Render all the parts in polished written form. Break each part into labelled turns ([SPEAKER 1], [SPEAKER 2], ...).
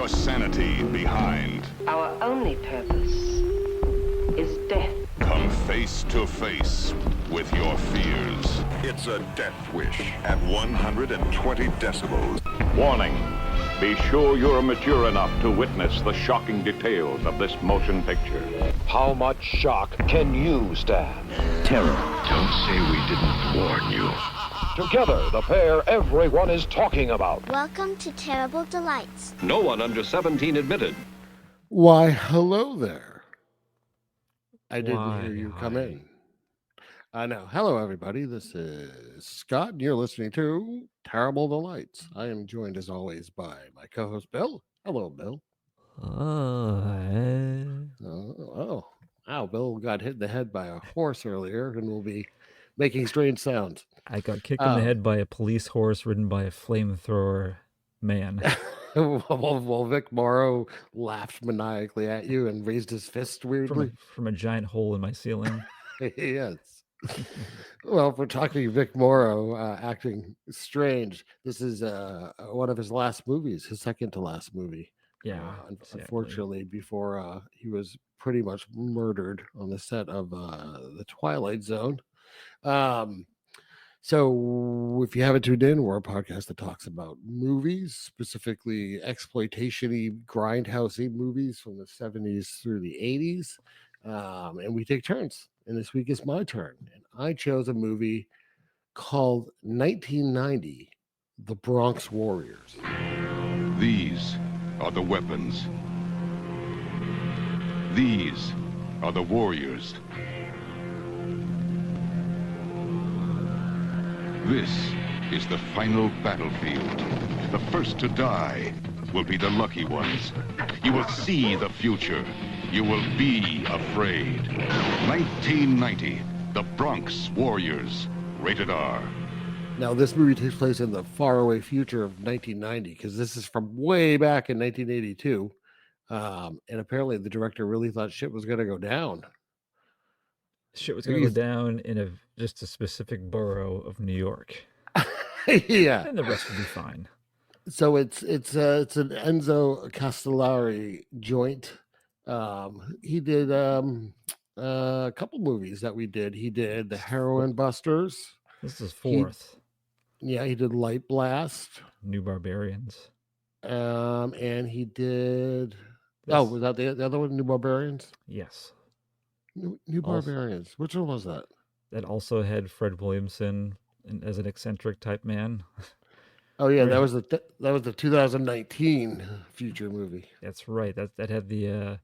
[SPEAKER 1] your sanity behind.
[SPEAKER 2] Our only purpose is death.
[SPEAKER 1] Come face to face with your fears.
[SPEAKER 3] It's a death wish at 120 decibels.
[SPEAKER 4] Warning. Be sure you're mature enough to witness the shocking details of this motion picture. How much shock can you stand?
[SPEAKER 5] Terror. Don't say we didn't warn you.
[SPEAKER 4] Together, the pair everyone is talking about.
[SPEAKER 6] Welcome to Terrible Delights.
[SPEAKER 4] No one under 17 admitted.
[SPEAKER 7] Why, hello there. I didn't hear you come in. I know. Hello, everybody. This is Scott, and you're listening to Terrible Delights. I am joined, as always, by my co-host, Bill. Hello, Bill. Wow, Bill got hit in the head by a horse earlier and will be making strange sounds.
[SPEAKER 8] I got kicked in the head by a police horse ridden by a flamethrower man.
[SPEAKER 7] While Vic Morrow laughed maniacally at you and raised his fist weirdly.
[SPEAKER 8] From a giant hole in my ceiling.
[SPEAKER 7] Yes. Well, if we're talking Vic Morrow acting strange, this is one of his last movies, his second to last movie.
[SPEAKER 8] Yeah.
[SPEAKER 7] Unfortunately, before he was pretty much murdered on the set of The Twilight Zone. So if you haven't tuned in, we're a podcast that talks about movies, specifically exploitation-y, grindhouse-y movies from the 70s through the 80s. And we take turns. And this week is my turn. And I chose a movie called 1990, The Bronx Warriors.
[SPEAKER 1] These are the weapons. These are the warriors. This is the final battlefield. The first to die will be the lucky ones. You will see the future. You will be afraid. 1990, The Bronx Warriors, rated R.
[SPEAKER 7] Now, this movie takes place in the faraway future of 1990, because this is from way back in 1982. And apparently the director really thought shit was going to go down.
[SPEAKER 8] Shit was going to go down in just a specific borough of New York.
[SPEAKER 7] Yeah.
[SPEAKER 8] And the rest would be fine.
[SPEAKER 7] So it's an Enzo Castellari joint. He did a couple movies that we did. He did The Heroin Busters.
[SPEAKER 8] This is fourth.
[SPEAKER 7] He did Light Blast.
[SPEAKER 8] New Barbarians.
[SPEAKER 7] And he did... Oh, was that the other one, New Barbarians?
[SPEAKER 8] Yes.
[SPEAKER 7] New Barbarians. Which one was that?
[SPEAKER 8] That also had Fred Williamson as an eccentric type man.
[SPEAKER 7] Oh yeah, that was the 2019 future movie.
[SPEAKER 8] That's right. That had the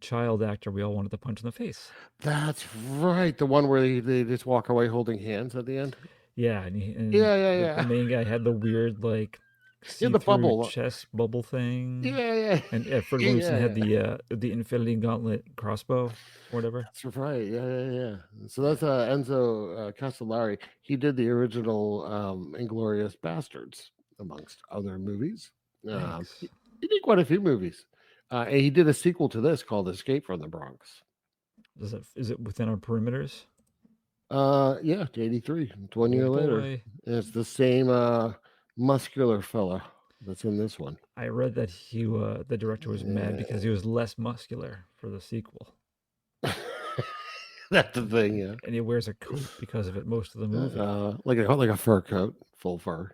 [SPEAKER 8] child actor we all wanted to punch in the face.
[SPEAKER 7] That's right. The one where they just walk away holding hands at the end.
[SPEAKER 8] Yeah, and
[SPEAKER 7] yeah.
[SPEAKER 8] The main guy had the weird
[SPEAKER 7] the bubble
[SPEAKER 8] chest bubble thing.
[SPEAKER 7] Yeah.
[SPEAKER 8] And Fred Williamson had the Infinity Gauntlet crossbow, or whatever.
[SPEAKER 7] That's right. Yeah. So that's Enzo Castellari. He did the original Inglourious Bastards, amongst other movies. He did quite a few movies. And he did a sequel to this called Escape from the Bronx.
[SPEAKER 8] Is it within our perimeters?
[SPEAKER 7] Yeah, 83. 1 year later. And it's the same muscular fella that's in this one.
[SPEAKER 8] I read that the director was mad because he was less muscular for the sequel.
[SPEAKER 7] That's the thing, yeah.
[SPEAKER 8] And he wears a coat because of it most of the movie.
[SPEAKER 7] Like a fur coat, full fur.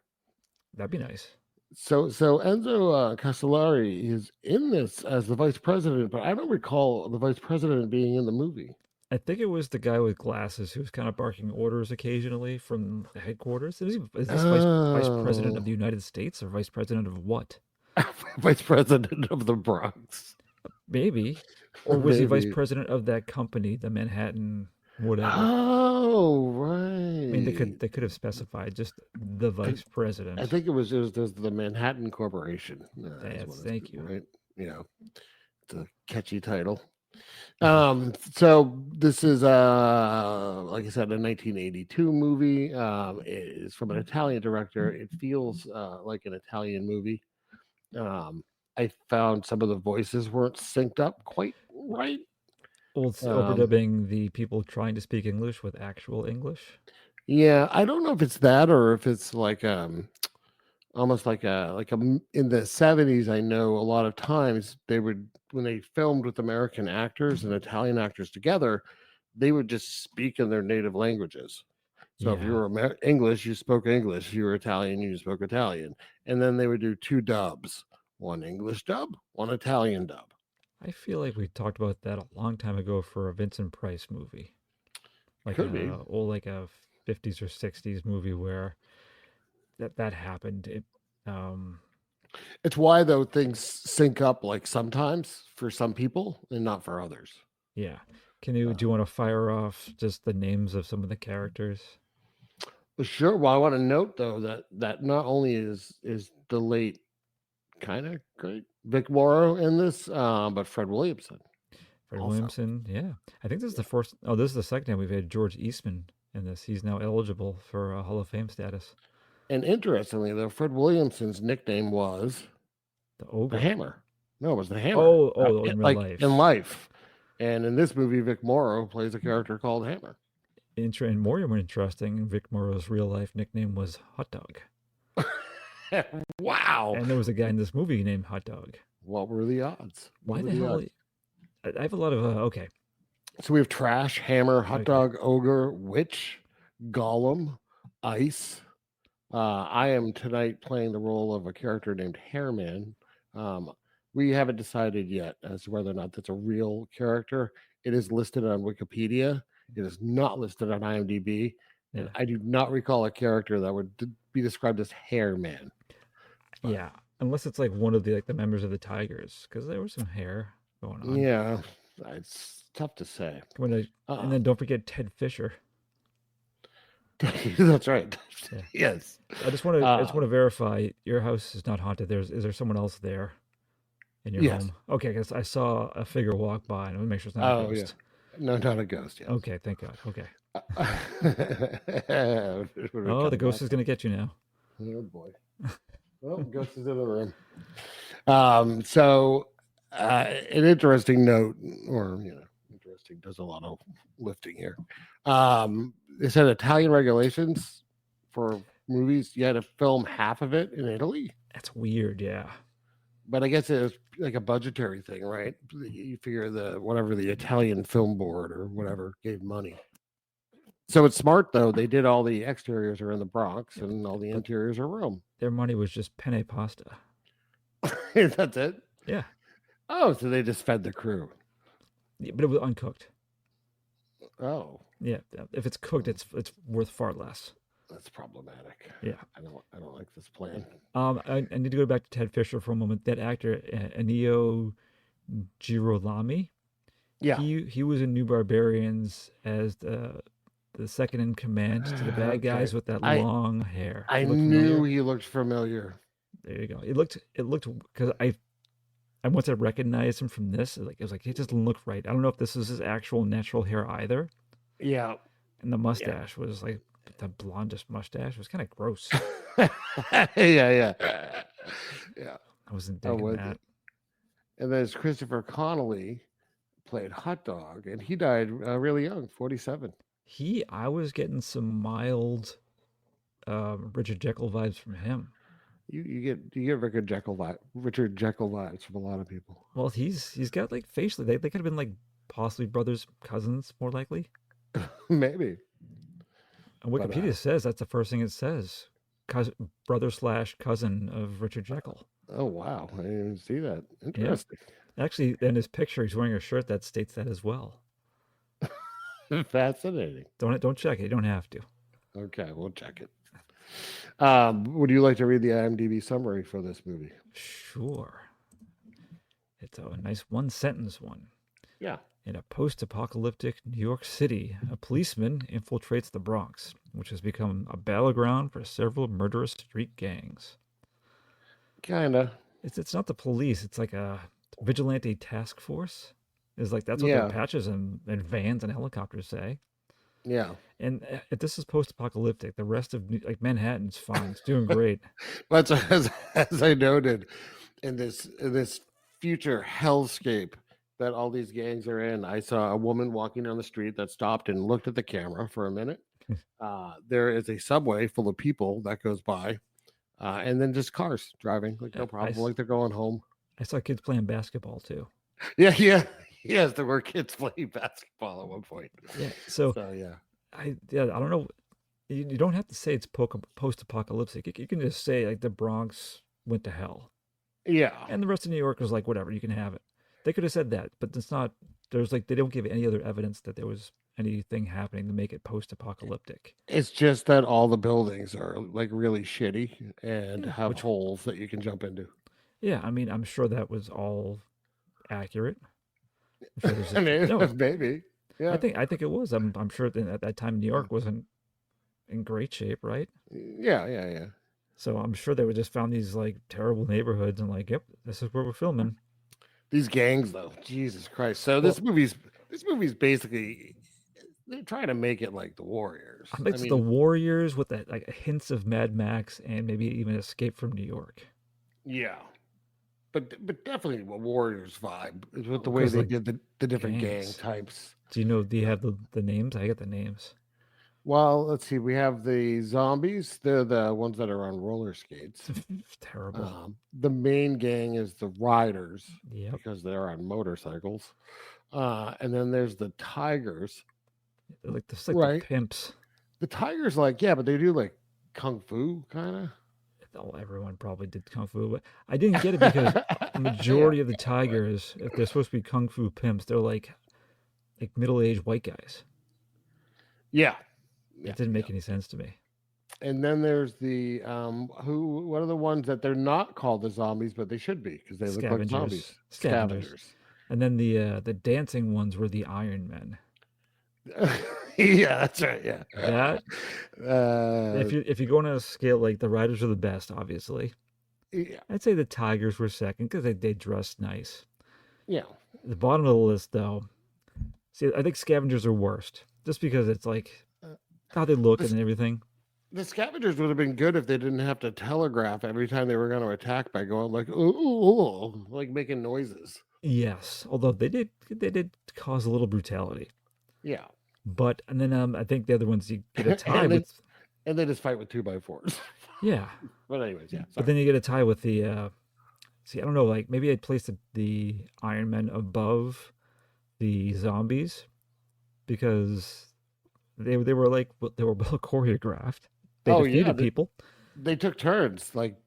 [SPEAKER 8] That'd be nice.
[SPEAKER 7] So Enzo Castellari is in this as the vice president, but I don't recall the vice president being in the movie.
[SPEAKER 8] I think it was the guy with glasses who was kind of barking orders occasionally from the headquarters. Is this vice president of the United States or vice president of what?
[SPEAKER 7] Vice president of the Bronx.
[SPEAKER 8] Maybe. Or was he vice president of that company, the Manhattan whatever?
[SPEAKER 7] Oh, right.
[SPEAKER 8] I mean, they could have specified just the vice president.
[SPEAKER 7] I think it was the Manhattan Corporation.
[SPEAKER 8] Thank you.
[SPEAKER 7] Right? It's a catchy title. So this is like I said, a 1982 movie. It is from an Italian director. It feels like an Italian movie. I found some of the voices weren't synced up quite right.
[SPEAKER 8] Well, it's overdubbing the people trying to speak English with actual English.
[SPEAKER 7] Yeah, I don't know if it's that or if it's like almost in the 70s. I know a lot of times they would, when they filmed with American actors and Italian actors together, they would just speak in their native languages. So if you
[SPEAKER 8] Yeah.
[SPEAKER 7] were English, you spoke English. If you were Italian, you spoke Italian. And then they would do two dubs, one English dub, one Italian dub.
[SPEAKER 8] I feel like we talked about that a long time ago for a Vincent Price movie,
[SPEAKER 7] Could be.
[SPEAKER 8] like a 50s or 60s movie where that happened.
[SPEAKER 7] It's why though things sync up like sometimes for some people and not for others.
[SPEAKER 8] Yeah. Do you want to fire off just the names of some of the characters?
[SPEAKER 7] Well, sure. Well, I want to note though that not only is the late kind of great Vic Morrow in this, but Fred Williamson.
[SPEAKER 8] Fred
[SPEAKER 7] Also.
[SPEAKER 8] Williamson, yeah. I think this is the first. Oh, this is the second time we've had George Eastman in this. He's now eligible for Hall of Fame status.
[SPEAKER 7] And interestingly, though, Fred Williamson's nickname was
[SPEAKER 8] The Ogre.
[SPEAKER 7] the Hammer. No, it was the Hammer.
[SPEAKER 8] In real life.
[SPEAKER 7] In life. And in this movie, Vic Morrow plays a character called Hammer.
[SPEAKER 8] And more interesting, Vic Morrow's real life nickname was Hot Dog.
[SPEAKER 7] Wow.
[SPEAKER 8] And there was a guy in this movie named Hot Dog.
[SPEAKER 7] What were the odds?
[SPEAKER 8] Why the hell? I have a lot of okay.
[SPEAKER 7] So we have Trash, Hammer, Hot Dog, Ogre, Witch, Gollum, Ice. I am tonight playing the role of a character named Hairman. We haven't decided yet as to whether or not that's a real character. It is listed on Wikipedia. It is not listed on IMDb.
[SPEAKER 8] Yeah.
[SPEAKER 7] And I do not recall a character that would be described as Hairman. But,
[SPEAKER 8] yeah, unless it's like one of the members of the Tigers, because there was some hair going on.
[SPEAKER 7] Yeah, it's tough to say.
[SPEAKER 8] And then don't forget Ted Fisher.
[SPEAKER 7] That's right.
[SPEAKER 8] Yeah.
[SPEAKER 7] Yes.
[SPEAKER 8] I just want to verify your house is not haunted. Is there someone else there in your home? Okay, because I saw a figure walk by, and I want to make sure it's not a ghost.
[SPEAKER 7] Yeah. No, not a ghost. Yes.
[SPEAKER 8] Okay, thank God. Okay. The ghost is going to get you now.
[SPEAKER 7] Oh boy. Well, ghost is in the room. So an interesting note, or interesting, does a lot of lifting here. They said Italian regulations for movies, you had to film half of it in Italy.
[SPEAKER 8] That's weird, yeah.
[SPEAKER 7] But I guess it was like a budgetary thing, right? You figure whatever the Italian film board or whatever gave money. So it's smart though. They did all the exteriors are in the Bronx and all the interiors are Rome.
[SPEAKER 8] Their money was just penne pasta.
[SPEAKER 7] That's it?
[SPEAKER 8] Yeah.
[SPEAKER 7] Oh, so they just fed the crew.
[SPEAKER 8] Yeah, but it was uncooked.
[SPEAKER 7] Oh.
[SPEAKER 8] Yeah. If it's cooked, it's worth far less.
[SPEAKER 7] That's problematic.
[SPEAKER 8] Yeah.
[SPEAKER 7] I don't like this plan.
[SPEAKER 8] I need to go back to Ted Fisher for a moment. That actor, Ennio Girolami.
[SPEAKER 7] Yeah.
[SPEAKER 8] He was in New Barbarians as the second in command to the bad guys with that long hair.
[SPEAKER 7] I knew he looked familiar.
[SPEAKER 8] There you go. It looked because I once I recognized him from this. It was like he just didn't look right. I don't know if this is his actual natural hair either.
[SPEAKER 7] Yeah.
[SPEAKER 8] And the mustache was like the blondish mustache. It was kind of gross.
[SPEAKER 7] Yeah.
[SPEAKER 8] I wasn't digging that.
[SPEAKER 7] And then Christopher Connolly played Hot Dog, and he died really young, 47.
[SPEAKER 8] I was getting some mild Richard Jekyll vibes from him.
[SPEAKER 7] You get Richard Jekyll vibes from a lot of people.
[SPEAKER 8] Well, he's got like facially they could have been like possibly brothers, cousins, more likely.
[SPEAKER 7] Maybe.
[SPEAKER 8] And Wikipedia says that's the first thing it says. Brother/cousin of Richard Jekyll.
[SPEAKER 7] Oh wow. I didn't even see that. Interesting.
[SPEAKER 8] Yeah. Actually, in his picture he's wearing a shirt that states that as well.
[SPEAKER 7] Fascinating.
[SPEAKER 8] Don't check it. You don't have to.
[SPEAKER 7] Okay, we'll check it. Would you like to read the IMDb summary for this movie?
[SPEAKER 8] Sure. It's a nice one-sentence one.
[SPEAKER 7] Yeah.
[SPEAKER 8] In a post-apocalyptic New York City, a policeman infiltrates the Bronx, which has become a battleground for several murderous street gangs.
[SPEAKER 7] Kinda.
[SPEAKER 8] It's not the police. It's like a vigilante task force. That's what their patches and vans and helicopters say.
[SPEAKER 7] Yeah.
[SPEAKER 8] And this is post-apocalyptic. The rest of Manhattan's fine. It's doing great.
[SPEAKER 7] That's as I noted in this future hellscape that all these gangs are in. I saw a woman walking down the street that stopped and looked at the camera for a minute. There is a subway full of people that goes by. And then just cars driving, like no problem, like they're going home.
[SPEAKER 8] I saw kids playing basketball too.
[SPEAKER 7] Yeah. Yes, there were kids playing basketball at one point.
[SPEAKER 8] Yeah. So
[SPEAKER 7] yeah.
[SPEAKER 8] I don't know. You don't have to say it's post-apocalyptic. You can just say like the Bronx went to hell.
[SPEAKER 7] Yeah.
[SPEAKER 8] And the rest of New York was like, whatever, you can have it. They could have said that, but it's not. There's like they don't give any other evidence that there was anything happening to make it post-apocalyptic.
[SPEAKER 7] It's just that all the buildings are like really shitty and have holes that you can jump into.
[SPEAKER 8] Yeah, I mean, I'm sure that was all accurate.
[SPEAKER 7] I'm sure there's maybe. Yeah.
[SPEAKER 8] I think it was. I'm sure that at that time New York wasn't in great shape, right?
[SPEAKER 7] Yeah.
[SPEAKER 8] So I'm sure they would just found these like terrible neighborhoods and like, yep, this is where we're filming.
[SPEAKER 7] These gangs, though, Jesus Christ. So this movie's basically they're trying to make it like the Warriors.
[SPEAKER 8] It's the Warriors with that like hints of Mad Max and maybe even Escape from New York.
[SPEAKER 7] Yeah, but definitely a Warriors vibe with the way they did the different gang types.
[SPEAKER 8] Do you have the names? I got the names.
[SPEAKER 7] Well, let's see. We have the zombies. They're the ones that are on roller skates.
[SPEAKER 8] Terrible.
[SPEAKER 7] The main gang is the riders
[SPEAKER 8] because
[SPEAKER 7] they're on motorcycles. And then there's the tigers.
[SPEAKER 8] They're like the pimps.
[SPEAKER 7] The tigers, but they do like kung fu kind of.
[SPEAKER 8] Oh, everyone probably did kung fu, but I didn't get it because the majority of the tigers, if they're supposed to be kung fu pimps, they're like middle-aged white guys.
[SPEAKER 7] Yeah.
[SPEAKER 8] It didn't make any sense to me.
[SPEAKER 7] And then there's the what are the ones that they're not called the zombies, but they should be because they look like zombies. Scavengers.
[SPEAKER 8] And then the dancing ones were the Iron Men.
[SPEAKER 7] Yeah, that's right. Yeah.
[SPEAKER 8] That if you're going on a scale, like the riders are the best, obviously.
[SPEAKER 7] Yeah.
[SPEAKER 8] I'd say the tigers were second because they dressed nice.
[SPEAKER 7] Yeah.
[SPEAKER 8] The bottom of the list, though. See, I think scavengers are worst, just because it's like how they look and everything.
[SPEAKER 7] The scavengers would have been good if they didn't have to telegraph every time they were going to attack by going like ooh, like making noises.
[SPEAKER 8] Yes, although they did cause a little brutality.
[SPEAKER 7] Yeah.
[SPEAKER 8] But and then I think the other ones you get a tie with,
[SPEAKER 7] and they just fight with 2x4s.
[SPEAKER 8] Yeah.
[SPEAKER 7] But anyways, yeah. Sorry.
[SPEAKER 8] But then you get a tie with the. See, I don't know. Like maybe I'd place the Iron Men above the zombies because they were well choreographed. They defeated people.
[SPEAKER 7] They took turns like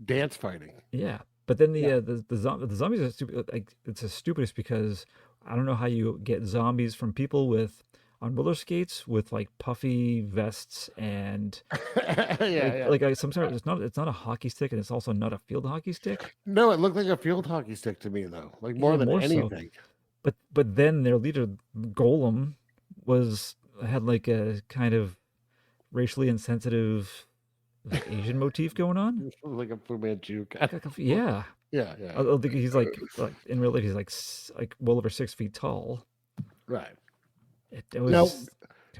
[SPEAKER 7] dance fighting.
[SPEAKER 8] Yeah, but then the zombies are stupid. Like it's the stupidest because I don't know how you get zombies from people on roller skates with like puffy vests and sometimes it's not a hockey stick and it's also not a field hockey stick.
[SPEAKER 7] No, it looked like a field hockey stick to me though, like more than anything.
[SPEAKER 8] So. But then their leader Golem had like a kind of racially insensitive like Asian motif going on,
[SPEAKER 7] like a Fu Manchu.
[SPEAKER 8] Yeah. I think he's like in real life he's like well over 6 feet tall.
[SPEAKER 7] Right.
[SPEAKER 8] It was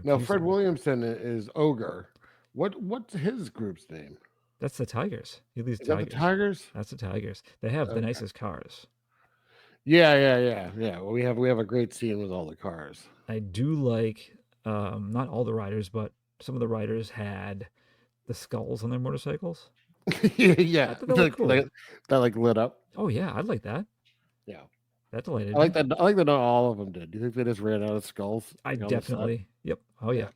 [SPEAKER 7] now Fred Williamson is Ogre. What's his group's name?
[SPEAKER 8] That's the Tigers. He leads
[SPEAKER 7] Tigers. That the Tigers?
[SPEAKER 8] That's the Tigers. They have the nicest cars.
[SPEAKER 7] Yeah. Well, we have a great scene with all the cars.
[SPEAKER 8] I do like not all the riders, but some of the riders had the skulls on their motorcycles.
[SPEAKER 7] Yeah,
[SPEAKER 8] that cool.
[SPEAKER 7] That lit up.
[SPEAKER 8] Oh yeah, I'd like that.
[SPEAKER 7] Yeah,
[SPEAKER 8] that delighted.
[SPEAKER 7] I like that. I like that. Not all of them did. Do you think they just ran out of skulls?
[SPEAKER 8] I definitely. Yep. Oh yeah.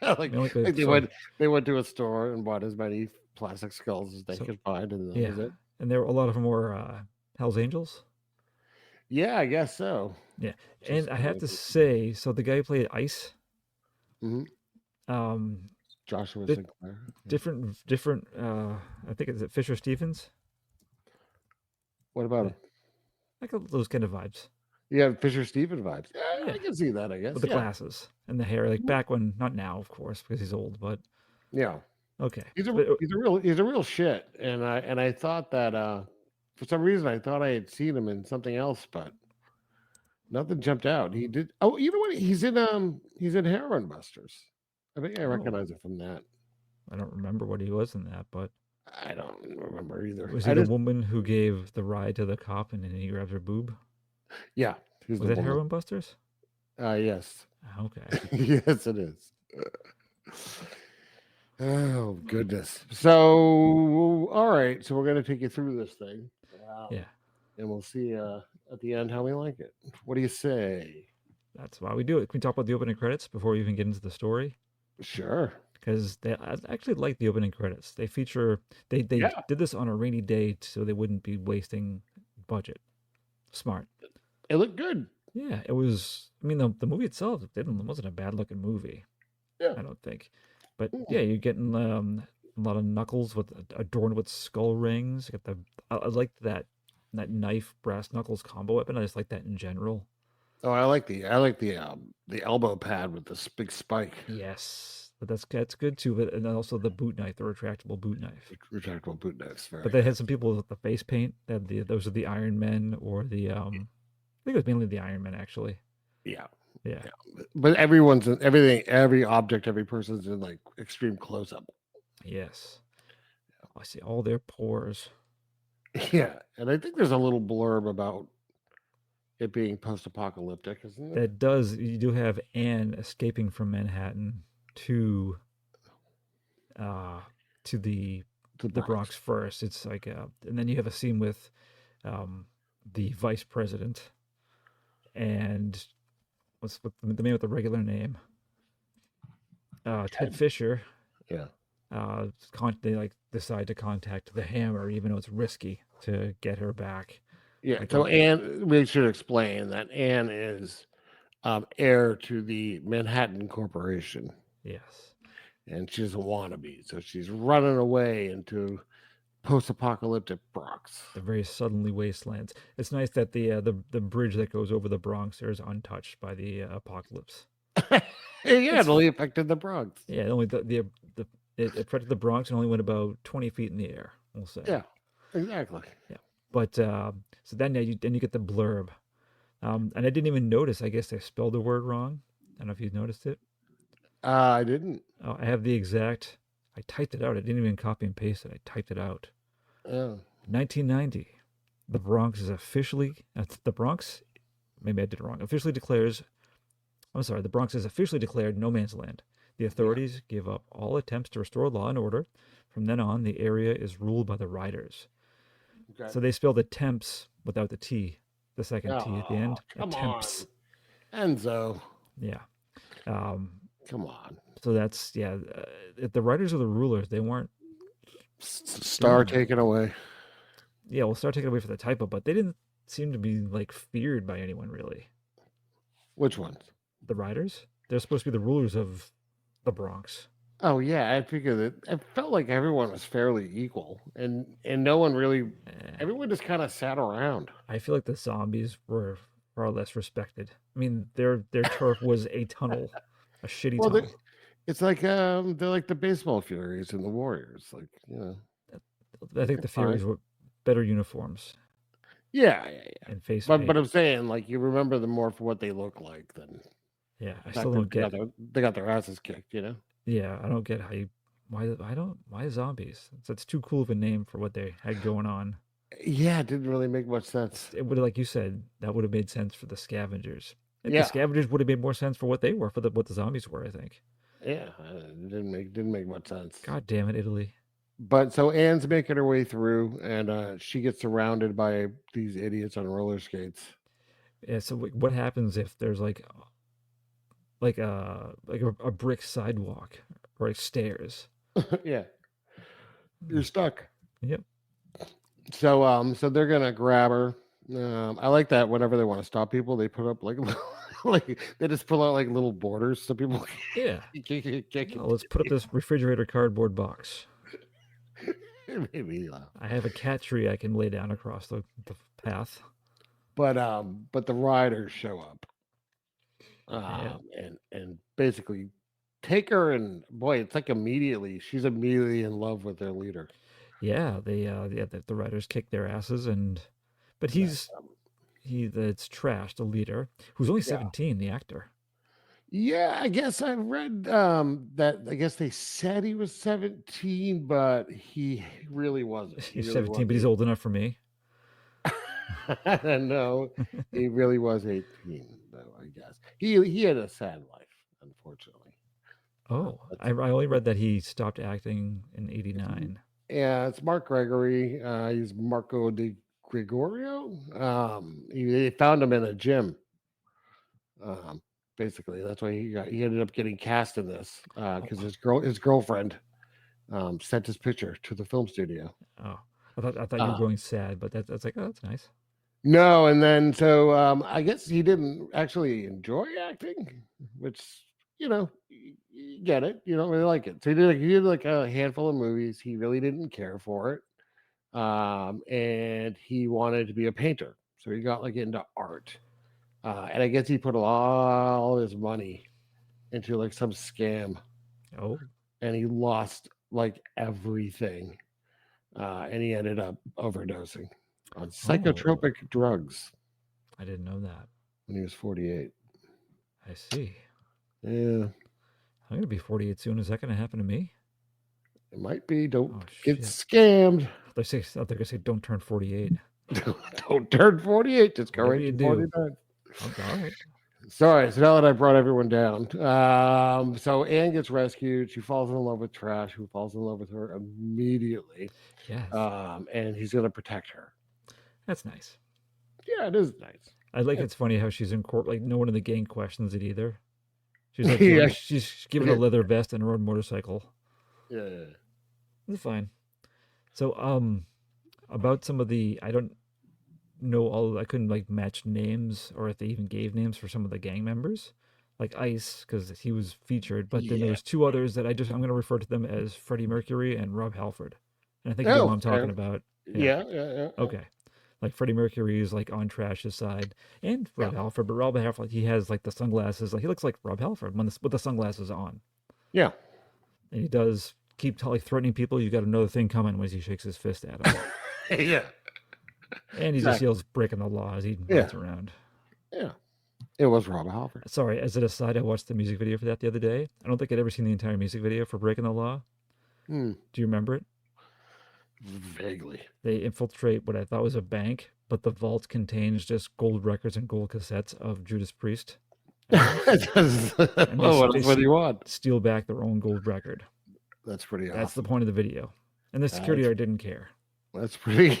[SPEAKER 7] They went to a store and bought as many plastic skulls as they could find, and that was it.
[SPEAKER 8] And there were a lot of them were Hell's Angels.
[SPEAKER 7] Yeah, I guess so.
[SPEAKER 8] Yeah, and I have to say, so the guy who played Ice.
[SPEAKER 7] Mm-hmm. Joshua Sinclair.
[SPEAKER 8] Different. I think it's Fisher Stevens.
[SPEAKER 7] What about him?
[SPEAKER 8] I got those kind of vibes.
[SPEAKER 7] Yeah, Fisher Stevens vibes. Yeah, I can see that. I guess
[SPEAKER 8] with the glasses and the hair, like back when, not now, of course, because he's old, but
[SPEAKER 7] yeah.
[SPEAKER 8] Okay.
[SPEAKER 7] He's a real shit, and I thought that for some reason I thought I had seen him in something else, but nothing jumped out. He did. Oh, you know what? He's in Heroin Busters. I think I recognize it from that.
[SPEAKER 8] I don't remember what he was in that, but
[SPEAKER 7] I don't remember either.
[SPEAKER 8] Was he the woman who gave the ride to the cop and then he grabs her boob?
[SPEAKER 7] Yeah.
[SPEAKER 8] Was that Heroin Busters?
[SPEAKER 7] Yes.
[SPEAKER 8] Okay.
[SPEAKER 7] Yes, it is. Oh goodness. So all right, so we're gonna take you through this thing,
[SPEAKER 8] Yeah,
[SPEAKER 7] and we'll see at the end how we like it. What do you say?
[SPEAKER 8] that's why we do it. Can we talk about the opening credits before we even get into the story?
[SPEAKER 7] Sure.
[SPEAKER 8] Because I actually like the opening credits. They feature they
[SPEAKER 7] Yeah,
[SPEAKER 8] did this on a rainy day so they wouldn't be wasting budget. Smart.
[SPEAKER 7] it looked good.
[SPEAKER 8] Yeah, it was. I mean, the movie itself wasn't a bad looking movie.
[SPEAKER 7] Yeah.
[SPEAKER 8] I don't think. But
[SPEAKER 7] Mm.
[SPEAKER 8] yeah, you're getting a lot of knuckles with adorned with skull rings. You got I like that knife brass knuckles combo weapon. I just like that in general.
[SPEAKER 7] Oh, I like the the elbow pad with this big spike,
[SPEAKER 8] Yes, but that's good too. But and then also the boot knife, the retractable boot knife.
[SPEAKER 7] retractable boot knives. Very
[SPEAKER 8] But they
[SPEAKER 7] good.
[SPEAKER 8] had some people with the face paint. That those are the Iron Men or the I think it was mainly the Iron Men actually.
[SPEAKER 7] Yeah.
[SPEAKER 8] Yeah.
[SPEAKER 7] But everyone's in everything, every object, every person's in like extreme close up.
[SPEAKER 8] Yes. I see all their pores.
[SPEAKER 7] Yeah, and I think there's a little blurb about it being post-apocalyptic, isn't it?
[SPEAKER 8] That does you do have Anne escaping from Manhattan to to the Bronx first. It's like and then you have a scene with the vice president and what's the man with the regular name? Ted Fisher.
[SPEAKER 7] Yeah.
[SPEAKER 8] They like decide to contact the Hammer, even though it's risky to get her back.
[SPEAKER 7] Yeah.
[SPEAKER 8] Like,
[SPEAKER 7] So Anne, we should explain that Anne is heir to the Manhattan Corporation,
[SPEAKER 8] yes,
[SPEAKER 7] and she doesn't want to be. So she's running away into post-apocalyptic Bronx.
[SPEAKER 8] the very suddenly wastelands. It's nice that the bridge that goes over the Bronx there is untouched by the apocalypse.
[SPEAKER 7] Yeah, it only affected the Bronx.
[SPEAKER 8] Yeah, only it affected the Bronx and only went about 20 feet in the air. We'll say.
[SPEAKER 7] Yeah, exactly.
[SPEAKER 8] Yeah, but so then you get the blurb, and I didn't even notice. I guess they spelled the word wrong. I don't know if you noticed it.
[SPEAKER 7] I didn't.
[SPEAKER 8] Oh, I have the exact. I typed it out. I didn't even copy and paste it. I typed it out. 1990. The Bronx is officially the Bronx. Maybe I did it wrong. Officially declares. I'm sorry. The Bronx is officially declared no man's land. The authorities give up all attempts to restore law and order. From then on, the area is ruled by the riders.
[SPEAKER 7] Okay.
[SPEAKER 8] So they spelled attempts without the T, the second T at the end.
[SPEAKER 7] Come
[SPEAKER 8] Attempts.
[SPEAKER 7] on, Enzo.
[SPEAKER 8] Yeah.
[SPEAKER 7] Come on.
[SPEAKER 8] So that's the writers are the rulers. They weren't.
[SPEAKER 7] Star taken away.
[SPEAKER 8] Yeah, we'll start taking away for the typo, but they didn't seem to be like feared by anyone really.
[SPEAKER 7] Which ones?
[SPEAKER 8] The writers? They're supposed to be the rulers of the Bronx.
[SPEAKER 7] Oh yeah, I figured that it felt like everyone was fairly equal, and no one really. Everyone just kind of sat around.
[SPEAKER 8] I feel like the zombies were far less respected. I mean, their turf was a tunnel, a shitty
[SPEAKER 7] Well,
[SPEAKER 8] tunnel.
[SPEAKER 7] it's like they're like the baseball Furies and the Warriors, like
[SPEAKER 8] I think the Furies were better uniforms
[SPEAKER 7] Yeah.
[SPEAKER 8] and face
[SPEAKER 7] But
[SPEAKER 8] paint.
[SPEAKER 7] I'm saying, like, you remember them more for what they look like than
[SPEAKER 8] Yeah, I
[SPEAKER 7] the
[SPEAKER 8] still
[SPEAKER 7] fact
[SPEAKER 8] don't
[SPEAKER 7] that
[SPEAKER 8] get.
[SPEAKER 7] they got their asses kicked.
[SPEAKER 8] Yeah, I don't get how you. Why zombies? That's too cool of a name for what they had going on.
[SPEAKER 7] Yeah, it didn't really make much sense.
[SPEAKER 8] It would, like you said, that would have made sense for the scavengers. The
[SPEAKER 7] Yeah.
[SPEAKER 8] scavengers would have made more sense for what they were, for what the zombies were. I think.
[SPEAKER 7] Yeah, it didn't make much sense.
[SPEAKER 8] God damn it, Italy.
[SPEAKER 7] But so Anne's making her way through, and she gets surrounded by these idiots on roller skates.
[SPEAKER 8] Yeah. So what happens if there's like a brick sidewalk or like stairs?
[SPEAKER 7] Yeah, you're stuck.
[SPEAKER 8] Yep.
[SPEAKER 7] So so they're gonna grab her. I like that. Whenever they want to stop people, they put up like like they just pull out like little borders so people
[SPEAKER 8] Yeah.
[SPEAKER 7] can't
[SPEAKER 8] Well, let's put up this refrigerator cardboard box.
[SPEAKER 7] maybe laugh.
[SPEAKER 8] I have a cat tree I can lay down across the path.
[SPEAKER 7] But the riders show up,
[SPEAKER 8] Yeah.
[SPEAKER 7] and basically take her, and boy, it's like immediately she's immediately in love with their leader.
[SPEAKER 8] Yeah, the writers kick their asses, but it's Trash, the leader, who's only 17, the actor.
[SPEAKER 7] Yeah, I guess I read that. I guess they said he was 17, but he really wasn't.
[SPEAKER 8] He's
[SPEAKER 7] really
[SPEAKER 8] 17, but he's old enough for me.
[SPEAKER 7] No, he really was 18, though. I guess he had a sad life, unfortunately.
[SPEAKER 8] Oh, I only read that he stopped acting in '89.
[SPEAKER 7] Yeah, it's Mark Gregory. He's Marco de Gregorio. They found him in a gym. Basically, that's why he ended up getting cast in this because his girlfriend sent his picture to the film studio.
[SPEAKER 8] Oh, I thought you were going sad, but that's like, oh, that's nice.
[SPEAKER 7] No, and then so I guess he didn't actually enjoy acting, which you get it. You don't really like it. So he did like a handful of movies. He really didn't care for it, and he wanted to be a painter. So he got like into art, and I guess he put all his money into like some scam.
[SPEAKER 8] Oh,
[SPEAKER 7] and he lost like everything, and he ended up overdosing on psychotropic drugs.
[SPEAKER 8] I didn't know that.
[SPEAKER 7] When he was 48.
[SPEAKER 8] I see.
[SPEAKER 7] Yeah.
[SPEAKER 8] I'm gonna be 48 soon. Is that gonna happen to me?
[SPEAKER 7] It might be. Don't get scammed.
[SPEAKER 8] They're gonna say don't turn 48.
[SPEAKER 7] Don't turn 48. Just go right to 49.
[SPEAKER 8] Okay, all right.
[SPEAKER 7] Sorry. So now that I brought everyone down, so Anne gets rescued. She falls in love with Trash, who falls in love with her immediately.
[SPEAKER 8] Yes.
[SPEAKER 7] And he's gonna protect her.
[SPEAKER 8] That's nice.
[SPEAKER 7] Yeah, it is nice.
[SPEAKER 8] I like it's funny how she's in court. Like no one in the gang questions it either. She's like, she's given a leather vest and her own motorcycle.
[SPEAKER 7] Yeah.
[SPEAKER 8] It's fine. So, about some of the, I don't know I couldn't like match names or if they even gave names for some of the gang members, like Ice, because he was featured. But then there's two others that I'm going to refer to them as Freddie Mercury and Rob Halford. And I think you know what I'm talking about.
[SPEAKER 7] Yeah.
[SPEAKER 8] Okay. Like Freddie Mercury is like on Trash's side, and Rob Halford, but Rob Halford, he has like the sunglasses. Like he looks like Rob Halford with the sunglasses on.
[SPEAKER 7] Yeah,
[SPEAKER 8] and he does keep threatening people. You got another thing coming when he shakes his fist at him.
[SPEAKER 7] Yeah,
[SPEAKER 8] and he just yells breaking the law as he runs around.
[SPEAKER 7] Yeah, it was Rob Halford.
[SPEAKER 8] Sorry, as an aside, I watched the music video for that the other day. I don't think I'd ever seen the entire music video for Breaking the Law. Do you remember it?
[SPEAKER 7] Vaguely.
[SPEAKER 8] They infiltrate what I thought was a bank, but the vault contains just gold records and gold cassettes of Judas Priest.
[SPEAKER 7] What do you want?
[SPEAKER 8] Steal back their own gold record.
[SPEAKER 7] That's pretty awesome.
[SPEAKER 8] That's the point of the video. And the security guard didn't care.
[SPEAKER 7] That's pretty...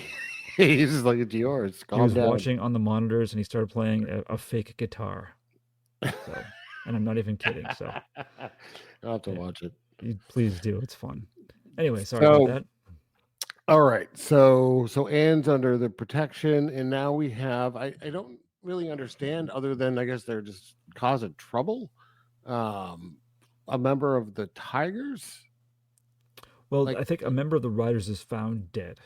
[SPEAKER 7] He's just like, it's yours.
[SPEAKER 8] He was watching on the monitors and he started playing a fake guitar. So, and I'm not even kidding. So
[SPEAKER 7] I'll have to watch it.
[SPEAKER 8] Please do. It's fun. Anyway, sorry about that.
[SPEAKER 7] All right, so Anne's under the protection, and now we have I don't really understand other than I guess they're just causing trouble. A member of the Tigers.
[SPEAKER 8] Well, I think a member of the Riders is found dead.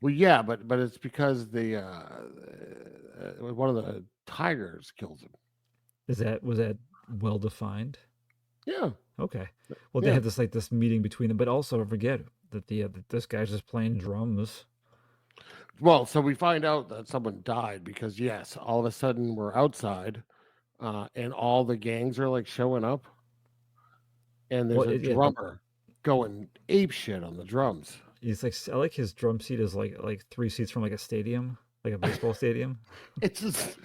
[SPEAKER 7] Well, yeah, but it's because the one of the Tigers kills him.
[SPEAKER 8] Was that well defined?
[SPEAKER 7] Yeah.
[SPEAKER 8] Okay. Well, they had this meeting between them, but also forget that this guy's just playing drums.
[SPEAKER 7] Well, so we find out that someone died because all of a sudden we're outside, and all the gangs are like showing up, and there's a drummer going ape shit on the drums.
[SPEAKER 8] He's like, I like his drum seat is like 3 seats from like a stadium, like a baseball stadium.
[SPEAKER 7] It's just,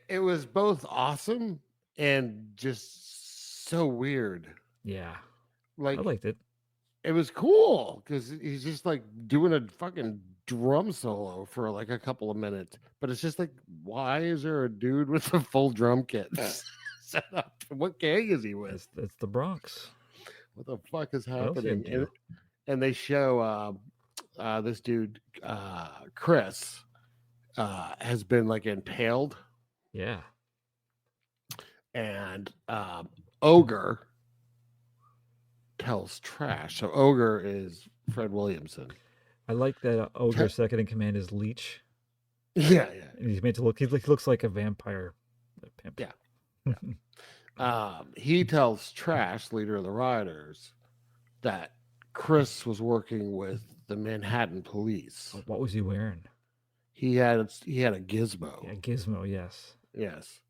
[SPEAKER 7] it was both awesome and just so weird.
[SPEAKER 8] Yeah,
[SPEAKER 7] like
[SPEAKER 8] I liked it.
[SPEAKER 7] It was cool because he's just like doing a fucking drum solo for like a couple of minutes, but it's just like, why is there a dude with a full drum kit set up? What gang is he with?
[SPEAKER 8] It's the Bronx.
[SPEAKER 7] What the fuck is happening? And they show this dude, Chris, has been like impaled.
[SPEAKER 8] Yeah.
[SPEAKER 7] And Ogre tells Trash. So Ogre is Fred Williamson.
[SPEAKER 8] I like that Ogre's second in command is Leech.
[SPEAKER 7] Yeah.
[SPEAKER 8] And he's made to look. He looks like a vampire pimp.
[SPEAKER 7] Yeah. He tells Trash, leader of the Riders, that Chris was working with the Manhattan police.
[SPEAKER 8] What was he wearing?
[SPEAKER 7] He had a gizmo.
[SPEAKER 8] Yeah, gizmo. Yes.
[SPEAKER 7] Yes.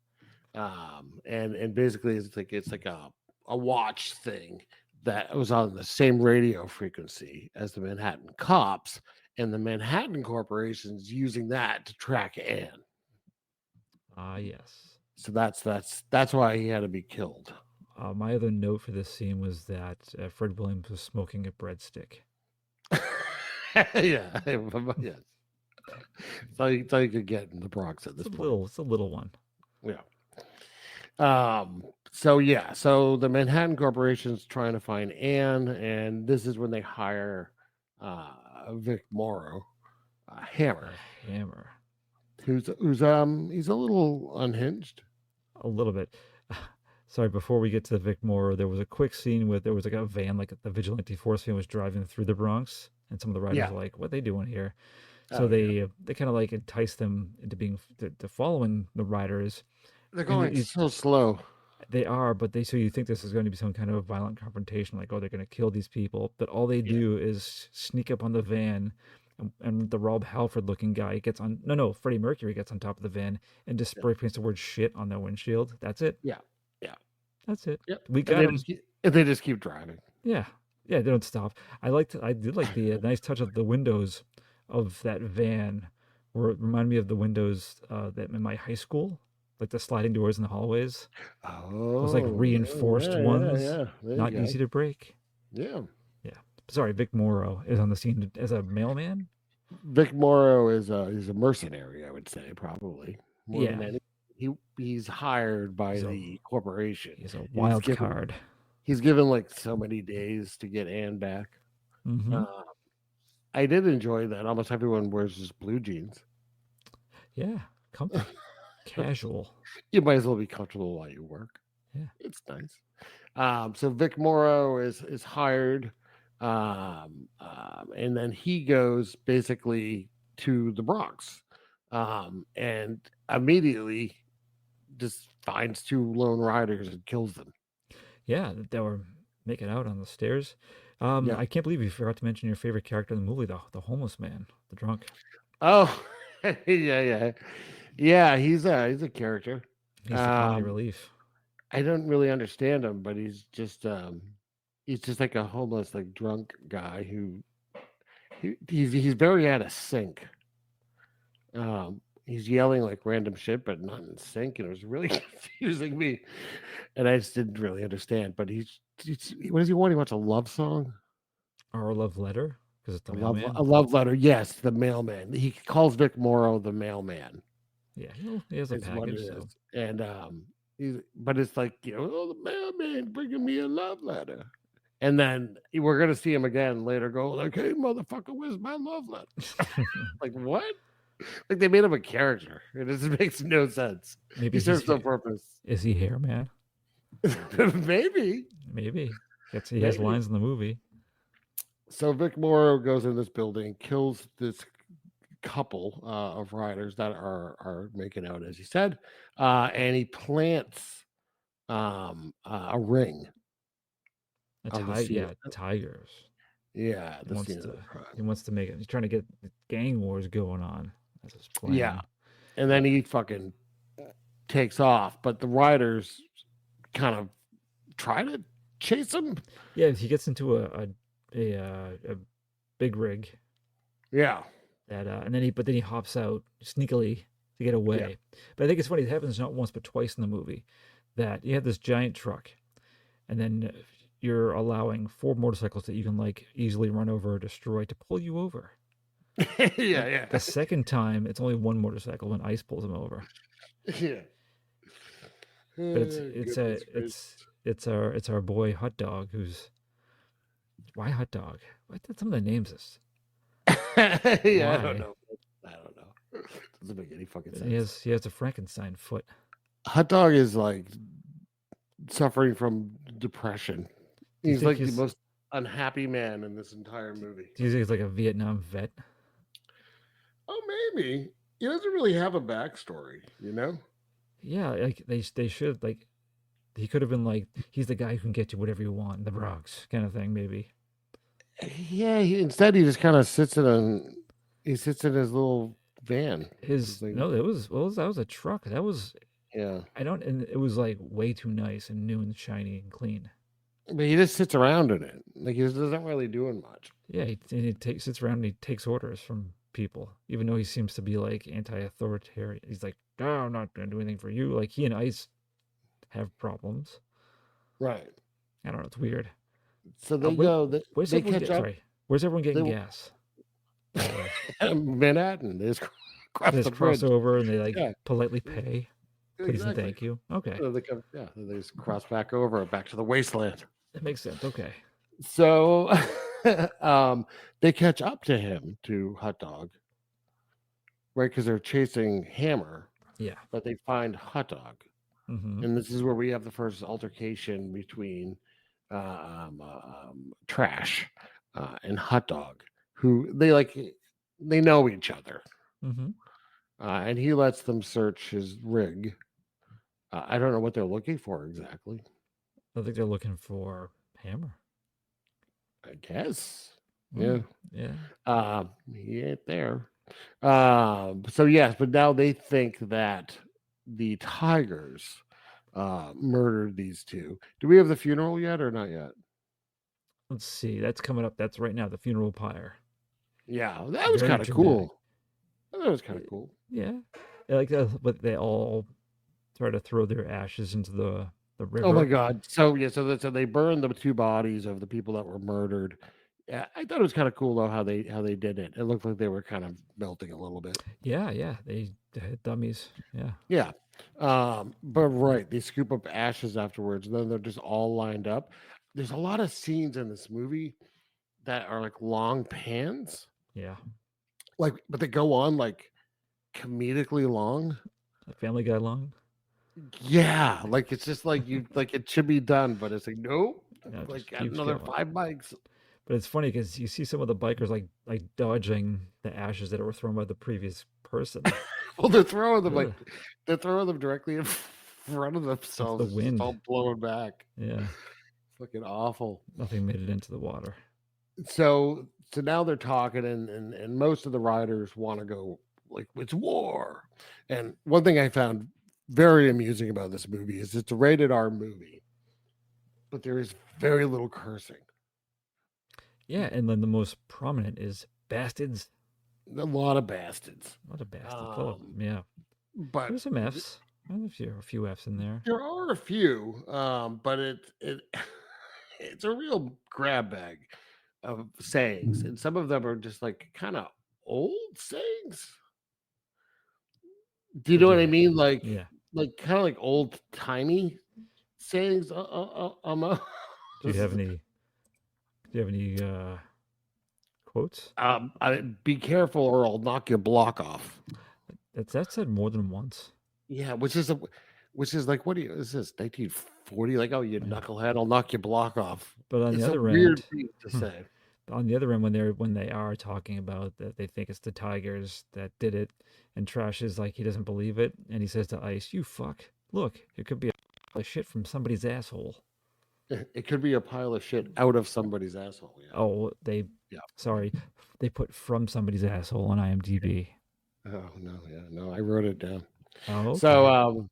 [SPEAKER 7] And basically it's like a watch thing that was on the same radio frequency as the Manhattan cops, and the Manhattan corporation's using that to track Anne.
[SPEAKER 8] Yes.
[SPEAKER 7] So that's why he had to be killed.
[SPEAKER 8] My other note for this scene was that Fred Williams was smoking a breadstick.
[SPEAKER 7] Yeah, yes. It's all you could get in the Bronx at this point.
[SPEAKER 8] It's a little one.
[SPEAKER 7] Yeah. So the Manhattan Corporation's trying to find Anne, and this is when they hire Vic Morrow, Hammer,
[SPEAKER 8] Hammer.
[SPEAKER 7] who's he's a little unhinged.
[SPEAKER 8] A little bit. Sorry, before we get to the Vic Morrow, there was a quick scene with there was like a van, like the Vigilante Force van was driving through the Bronx, and some of the riders were like, "What are they doing here?" So they kind of like entice them into being to following the riders.
[SPEAKER 7] They're going so slow.
[SPEAKER 8] They are, but so you think this is going to be some kind of violent confrontation, like, oh, they're going to kill these people. But all they do is sneak up on the van, and the Rob Halford looking guy gets on. No, Freddie Mercury gets on top of the van and just spray paints the word shit on their windshield. That's it.
[SPEAKER 7] Yeah.
[SPEAKER 8] That's it.
[SPEAKER 7] Yep.
[SPEAKER 8] We got them.
[SPEAKER 7] They just keep driving.
[SPEAKER 8] Yeah. They don't stop. I did like the nice touch of the windows of that van, where it reminded me of the windows that in my high school. Like the sliding doors in the hallways.
[SPEAKER 7] Oh,
[SPEAKER 8] those like reinforced ones.
[SPEAKER 7] Yeah.
[SPEAKER 8] Not easy to break.
[SPEAKER 7] Yeah.
[SPEAKER 8] Sorry, Vic Morrow is on the scene as a mailman.
[SPEAKER 7] Vic Morrow he's a mercenary, I would say, probably. More than any. He's hired by the corporation.
[SPEAKER 8] He's a wild card.
[SPEAKER 7] He's given like so many days to get Anne back.
[SPEAKER 8] Mm-hmm.
[SPEAKER 7] I did enjoy that. Almost everyone wears just blue jeans.
[SPEAKER 8] Yeah, comfy. Casual.
[SPEAKER 7] You might as well be comfortable while you work.
[SPEAKER 8] Yeah,
[SPEAKER 7] it's nice. So Vic Morrow is hired, and then he goes basically to the Bronx, and immediately just finds two lone riders and kills them.
[SPEAKER 8] Yeah, they were making out on the stairs. I can't believe you forgot to mention your favorite character in the movie, the homeless man, the drunk.
[SPEAKER 7] Oh, yeah. He's a character.
[SPEAKER 8] He's the comedy relief.
[SPEAKER 7] I don't really understand him, but he's just like a homeless, like drunk guy who he's very out of sync. He's yelling like random shit, but not in sync, and it was really confusing me. And I just didn't really understand. But what does he want? He wants a love song
[SPEAKER 8] or a love letter, because it's the mailman.
[SPEAKER 7] A love letter, yes, the mailman. He calls Vic Morrow the mailman.
[SPEAKER 8] Yeah, he has a package. So.
[SPEAKER 7] And but it's like, the mailman bringing me a love letter. And then we're gonna see him again later. Go like, hey, motherfucker, where's my love letter? Like what? Like they made him a character. It just makes no sense.
[SPEAKER 8] Maybe
[SPEAKER 7] he serves no purpose.
[SPEAKER 8] Is he hair man?
[SPEAKER 7] Maybe.
[SPEAKER 8] He has lines in the movie.
[SPEAKER 7] So Vic Morrow goes in this building, kills this couple of riders that are making out, as he said, and he plants a ring.
[SPEAKER 8] Tigers.
[SPEAKER 7] Yeah,
[SPEAKER 8] he wants to make it. He's trying to get gang wars going on. That's his plan.
[SPEAKER 7] Yeah, and then he fucking takes off, but the riders kind of try to chase him.
[SPEAKER 8] Yeah, he gets into a big rig.
[SPEAKER 7] Yeah.
[SPEAKER 8] And then he hops out sneakily to get away. Yeah. But I think it's funny. It happens not once but twice in the movie that you have this giant truck, and then you're allowing 4 motorcycles that you can like easily run over or destroy to pull you over.
[SPEAKER 7] Yeah.
[SPEAKER 8] The second time, it's only 1 motorcycle when ice pulls him over.
[SPEAKER 7] Yeah.
[SPEAKER 8] But it's our boy Hot Dog why Hot Dog? What did some of the names is?
[SPEAKER 7] Yeah, I don't know. Doesn't make any fucking sense.
[SPEAKER 8] He has a Frankenstein foot.
[SPEAKER 7] Hot Dog is like suffering from depression. He's like the most unhappy man in this entire movie.
[SPEAKER 8] Do you think he's like a Vietnam vet?
[SPEAKER 7] Oh, maybe. He doesn't really have a backstory,
[SPEAKER 8] Yeah, like they should, like he could have been like, he's the guy who can get you whatever you want in the Bronx kind of thing, maybe.
[SPEAKER 7] Yeah, instead he just kind of sits in his little van.
[SPEAKER 8] That was a truck. That was and it was like way too nice and new and shiny and clean.
[SPEAKER 7] But he just sits around in it. Like he doesn't really doing much.
[SPEAKER 8] Yeah, he sits around and he takes orders from people, even though he seems to be like anti-authoritarian. He's like, no, I'm not gonna do anything for you. Like he and Ice have problems.
[SPEAKER 7] Right.
[SPEAKER 8] I don't know. It's weird.
[SPEAKER 7] So they
[SPEAKER 8] Wait,
[SPEAKER 7] go.
[SPEAKER 8] where's
[SPEAKER 7] They
[SPEAKER 8] everyone
[SPEAKER 7] catch
[SPEAKER 8] get,
[SPEAKER 7] up.
[SPEAKER 8] sorry. Where's everyone getting
[SPEAKER 7] They-
[SPEAKER 8] gas? By the way,
[SPEAKER 7] Manhattan. They just cross
[SPEAKER 8] they
[SPEAKER 7] the
[SPEAKER 8] just cross
[SPEAKER 7] bridge.
[SPEAKER 8] over and they like
[SPEAKER 7] Yeah.
[SPEAKER 8] politely pay. Please and
[SPEAKER 7] Exactly.
[SPEAKER 8] thank you. Okay,
[SPEAKER 7] So they come, yeah, they just cross back over, back to the wasteland.
[SPEAKER 8] that makes sense. Okay.
[SPEAKER 7] So they catch up to him, to Hot Dog, right? Because they're chasing Hammer,
[SPEAKER 8] Yeah.
[SPEAKER 7] but they find Hot Dog.
[SPEAKER 8] Mm-hmm.
[SPEAKER 7] And this is where we have the first altercation between Trash and Hot Dog, who they know each other.
[SPEAKER 8] Mm-hmm.
[SPEAKER 7] And he lets them search his rig. I don't know what they're looking for exactly.
[SPEAKER 8] I think they're looking for Hammer.
[SPEAKER 7] I guess.
[SPEAKER 8] Mm,
[SPEAKER 7] Yeah.
[SPEAKER 8] Yeah.
[SPEAKER 7] He ain't there. So yes, but now they think that the Tigers murdered these two. Do we have the funeral yet or not yet?
[SPEAKER 8] Let's see. That's coming up. That's right now. The funeral pyre.
[SPEAKER 7] Yeah, that was
[SPEAKER 8] Very
[SPEAKER 7] kind of
[SPEAKER 8] dramatic.
[SPEAKER 7] cool. That was kind of cool.
[SPEAKER 8] Yeah. I like that, but they all try to throw their ashes into the river.
[SPEAKER 7] Oh my god! So yeah, so they burned the two bodies of the people that were murdered. Yeah, I thought it was kind of cool though how they did it. It looked like they were kind of melting a little bit.
[SPEAKER 8] Yeah. They had dummies. Yeah.
[SPEAKER 7] Yeah. But right, they scoop up ashes afterwards, and then they're just all lined up. There's a lot of scenes in this movie that are like long pans,
[SPEAKER 8] Yeah.
[SPEAKER 7] but they go on like comedically long.
[SPEAKER 8] Like Family Guy long.
[SPEAKER 7] Yeah, like it's just like you like it should be done, but it's like nope.
[SPEAKER 8] Yeah, it
[SPEAKER 7] Like
[SPEAKER 8] just
[SPEAKER 7] got
[SPEAKER 8] keeps
[SPEAKER 7] another
[SPEAKER 8] going.
[SPEAKER 7] 5 bikes.
[SPEAKER 8] But it's funny because you see some of the bikers like dodging the ashes that were thrown by the previous person.
[SPEAKER 7] Well, they're throwing them
[SPEAKER 8] Ugh.
[SPEAKER 7] they're throwing them directly in front of themselves. It's just
[SPEAKER 8] wind.
[SPEAKER 7] all blowing back.
[SPEAKER 8] Yeah.
[SPEAKER 7] Fucking awful.
[SPEAKER 8] Nothing made it into the water.
[SPEAKER 7] So now they're talking, and most of the riders want to go like it's war. And one thing I found very amusing about this movie is it's a rated R movie, but there is very little cursing.
[SPEAKER 8] Yeah, and then the most prominent is bastards.
[SPEAKER 7] A lot of bastards.
[SPEAKER 8] A lot of bastards. Yeah.
[SPEAKER 7] But
[SPEAKER 8] There's some F's. There's a few F's in there.
[SPEAKER 7] there are a few, but it's a real grab bag of sayings, and some of them are just like kind of old sayings. Do you know what I mean? Like,
[SPEAKER 8] Yeah.
[SPEAKER 7] like kind of like old timey sayings.
[SPEAKER 8] Do you have any? Do you have any quotes?
[SPEAKER 7] Be careful, or I'll knock your block off.
[SPEAKER 8] That's said more than once.
[SPEAKER 7] Yeah, which is like, what is this 1940? Like, oh, you knucklehead, I'll knock your block off.
[SPEAKER 8] But on
[SPEAKER 7] It's
[SPEAKER 8] the
[SPEAKER 7] a
[SPEAKER 8] other
[SPEAKER 7] weird
[SPEAKER 8] end,
[SPEAKER 7] thing to say.
[SPEAKER 8] on the other end, when they are talking about that, they think it's the Tigers that did it, and Trash is like he doesn't believe it, and he says to Ice, "You fuck! Look, it could be a pile of shit from somebody's asshole."
[SPEAKER 7] It could be a pile of shit out of somebody's asshole. Yeah.
[SPEAKER 8] Oh,
[SPEAKER 7] Yeah.
[SPEAKER 8] sorry, they put from somebody's asshole on IMDb.
[SPEAKER 7] Oh no, I wrote it down.
[SPEAKER 8] Oh, okay.
[SPEAKER 7] So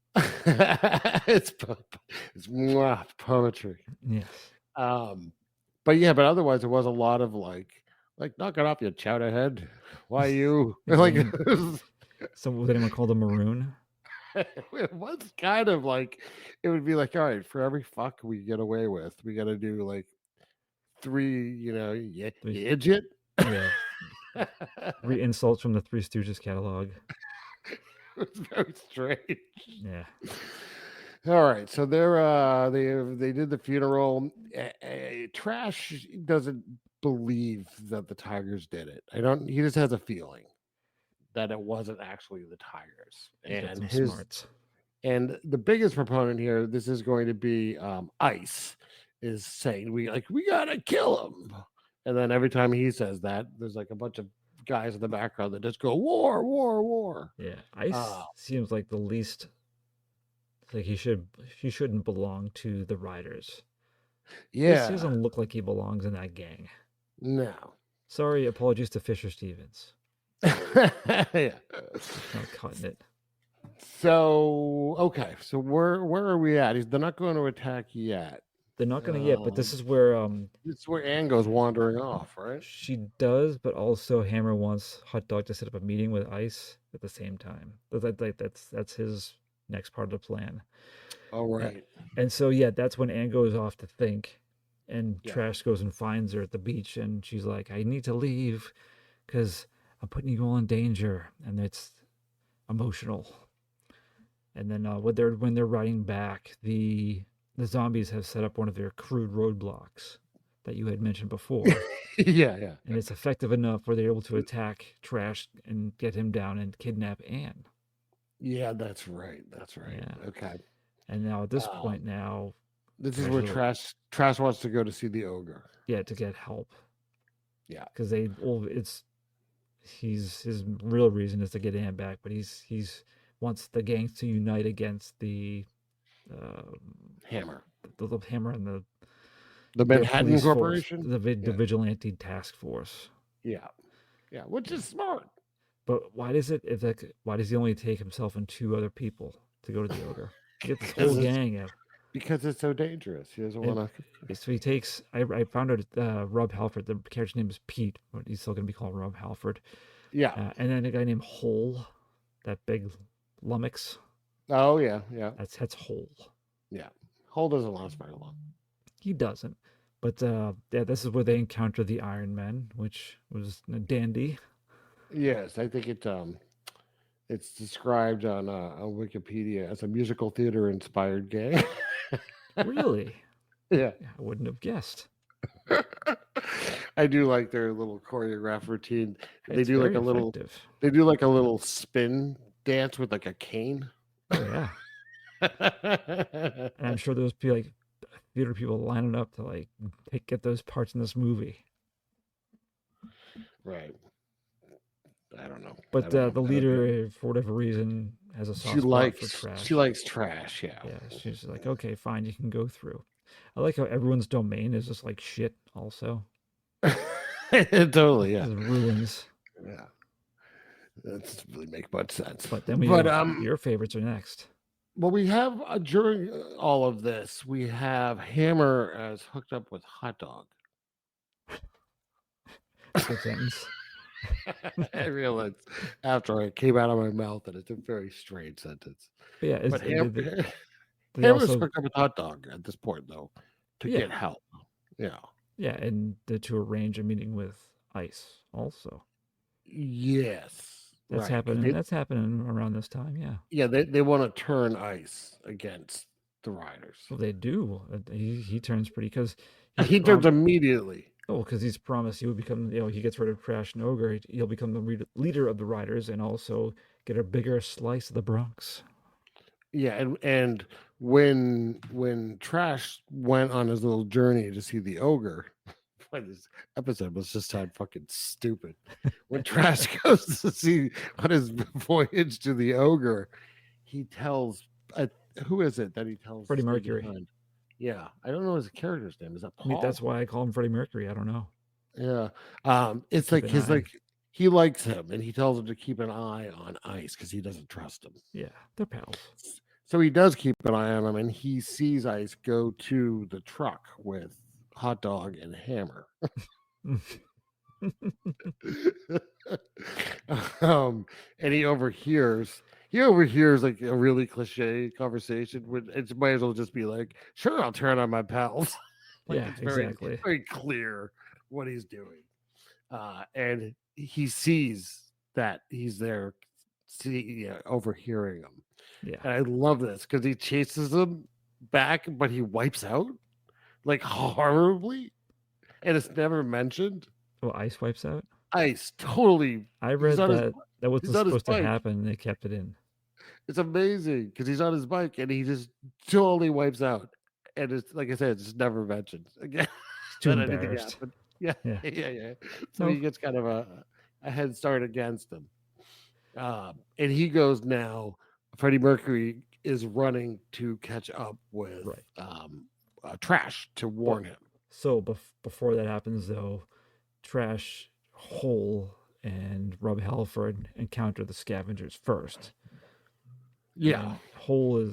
[SPEAKER 7] it's mwah, poetry.
[SPEAKER 8] Yes.
[SPEAKER 7] But otherwise it was a lot of like knock it off, you chowderhead. Why you like
[SPEAKER 8] So would anyone call them maroon?
[SPEAKER 7] it was kind of like it would be like, all right, for every fuck we get away with, we got to do like 3, you idiot.
[SPEAKER 8] Yeah. 3 insults from the Three Stooges catalog.
[SPEAKER 7] It's very strange.
[SPEAKER 8] Yeah.
[SPEAKER 7] All right, so they did the funeral. Trash doesn't believe that the Tigers did it. He just has a feeling that it wasn't actually the Tigers.
[SPEAKER 8] He's got
[SPEAKER 7] And
[SPEAKER 8] some smarts.
[SPEAKER 7] and the biggest proponent here, this is going to be Ice, is saying we gotta kill him. And then every time he says that, there's like a bunch of guys in the background that just go war, war, war.
[SPEAKER 8] Yeah. Ice seems like the least. Like he shouldn't belong to the Riders.
[SPEAKER 7] Yeah,
[SPEAKER 8] He doesn't look like he belongs in that gang.
[SPEAKER 7] no.
[SPEAKER 8] Sorry, apologies to Fisher Stevens.
[SPEAKER 7] Yeah.
[SPEAKER 8] Not cutting it.
[SPEAKER 7] So okay, so where are we at? They're not going to attack yet.
[SPEAKER 8] They're not going to yet, but this is where
[SPEAKER 7] It's where Anne goes wandering off, right?
[SPEAKER 8] she does, but also Hammer wants Hot Dog to set up a meeting with Ice at the same time. That's his next part of the plan.
[SPEAKER 7] Oh, right.
[SPEAKER 8] And so, yeah, that's when Anne goes off to think, and
[SPEAKER 7] Yeah.
[SPEAKER 8] Trash goes and finds her at the beach, and she's like, I need to leave because I'm putting you all in danger. And it's emotional. And then when they're riding back, the zombies have set up one of their crude roadblocks that you had mentioned before.
[SPEAKER 7] Yeah.
[SPEAKER 8] And it's effective enough where they're able to attack Trash and get him down and kidnap Anne.
[SPEAKER 7] Yeah, that's right.
[SPEAKER 8] Yeah.
[SPEAKER 7] Okay.
[SPEAKER 8] And now at this point
[SPEAKER 7] this is where Trash wants to go to see the ogre.
[SPEAKER 8] Yeah, to get help.
[SPEAKER 7] Yeah.
[SPEAKER 8] Because his real reason is to get Anne back, but he's wants the gangs to unite against the
[SPEAKER 7] Hammer.
[SPEAKER 8] The Hammer and
[SPEAKER 7] The Manhattan
[SPEAKER 8] police
[SPEAKER 7] Corporation?
[SPEAKER 8] force, the vigilante task force.
[SPEAKER 7] Yeah, which is smart.
[SPEAKER 8] But why does he only take himself and 2 other people to go to the ogre? Get this whole gang out.
[SPEAKER 7] Because it's so dangerous. He doesn't want
[SPEAKER 8] to. So he takes. I found out Rob Halford. The character's name is Pete, but he's still going to be called Rob Halford.
[SPEAKER 7] Yeah.
[SPEAKER 8] And then a guy named Hole, that big lummox.
[SPEAKER 7] Oh yeah.
[SPEAKER 8] That's Hole.
[SPEAKER 7] Yeah. Hole doesn't last very long.
[SPEAKER 8] He doesn't. But this is where they encounter the Iron Man, which was a dandy.
[SPEAKER 7] Yes, I think it's described on Wikipedia as a musical theater inspired gang.
[SPEAKER 8] Really?
[SPEAKER 7] Yeah.
[SPEAKER 8] I wouldn't have guessed.
[SPEAKER 7] I do like their little choreographed routine. They do like a little.
[SPEAKER 8] Effective.
[SPEAKER 7] They do like a little spin dance with like a cane.
[SPEAKER 8] Oh yeah. And I'm sure there's like theater people lining up to like get those parts in this movie.
[SPEAKER 7] Right. I don't know.
[SPEAKER 8] But the leader, for whatever reason, has a soft spot for Trash.
[SPEAKER 7] She likes Trash, yeah.
[SPEAKER 8] Yeah, she's like, okay, fine, you can go through. I like how everyone's domain is just like shit also.
[SPEAKER 7] Totally, yeah.
[SPEAKER 8] Ruins.
[SPEAKER 7] Yeah. That doesn't really make much sense.
[SPEAKER 8] But then your favorites are next.
[SPEAKER 7] Well, we have, during all of this, we have Hammer as hooked up with Hot Dog.
[SPEAKER 8] Good sentence.
[SPEAKER 7] I realized after it came out of my mouth that it's a very strange sentence.
[SPEAKER 8] But yeah,
[SPEAKER 7] Hammer's hooked up with Hot Dog at this point, though, to get help. Yeah.
[SPEAKER 8] Yeah, and to arrange a meeting with Ice also.
[SPEAKER 7] Yes.
[SPEAKER 8] That's happening. That's happening around this time, yeah.
[SPEAKER 7] Yeah, they want to turn Ice against the Riders.
[SPEAKER 8] Well, they do. He turns pretty because
[SPEAKER 7] he turns immediately.
[SPEAKER 8] Oh, because he's promised he would become, he gets rid of Trash and Ogre. He'll become the leader of the Riders and also get a bigger slice of the Bronx.
[SPEAKER 7] Yeah, and when Trash went on his little journey to see the ogre, this episode was just sound fucking stupid. When Trash goes to see on his voyage to the ogre, he tells who is it that he tells?
[SPEAKER 8] Freddie Mercury.
[SPEAKER 7] Yeah, I don't know his character's name. Is that Paul?
[SPEAKER 8] I mean, that's why I call him Freddie Mercury. I don't know.
[SPEAKER 7] Yeah, it's like he likes him, and he tells him to keep an eye on Ice because he doesn't trust him.
[SPEAKER 8] Yeah, they're pals.
[SPEAKER 7] So he does keep an eye on him, and he sees Ice go to the truck with Hot Dog and Hammer. And he overhears like a really cliche conversation when it might as well just be like, sure, I'll turn on my pals. Like,
[SPEAKER 8] yeah,
[SPEAKER 7] it's very,
[SPEAKER 8] exactly.
[SPEAKER 7] Very clear what he's doing. And he sees that he's there, overhearing him.
[SPEAKER 8] Yeah.
[SPEAKER 7] And I love this because he chases him back, but he wipes out like horribly. And it's never mentioned.
[SPEAKER 8] Oh, Ice wipes out?
[SPEAKER 7] Ice, totally.
[SPEAKER 8] I read that wasn't supposed to happen, and they kept it in.
[SPEAKER 7] It's amazing because he's on his bike and he just totally wipes out. And it's like I said, it's never mentioned again.
[SPEAKER 8] Too embarrassed.
[SPEAKER 7] Yeah. So he gets kind of a head start against him. And he goes now. Freddie Mercury is running to catch up with Trash to warn him.
[SPEAKER 8] So before that happens, though, Trash, Hole, and Rob Halford encounter the scavengers first.
[SPEAKER 7] Yeah.
[SPEAKER 8] And Hole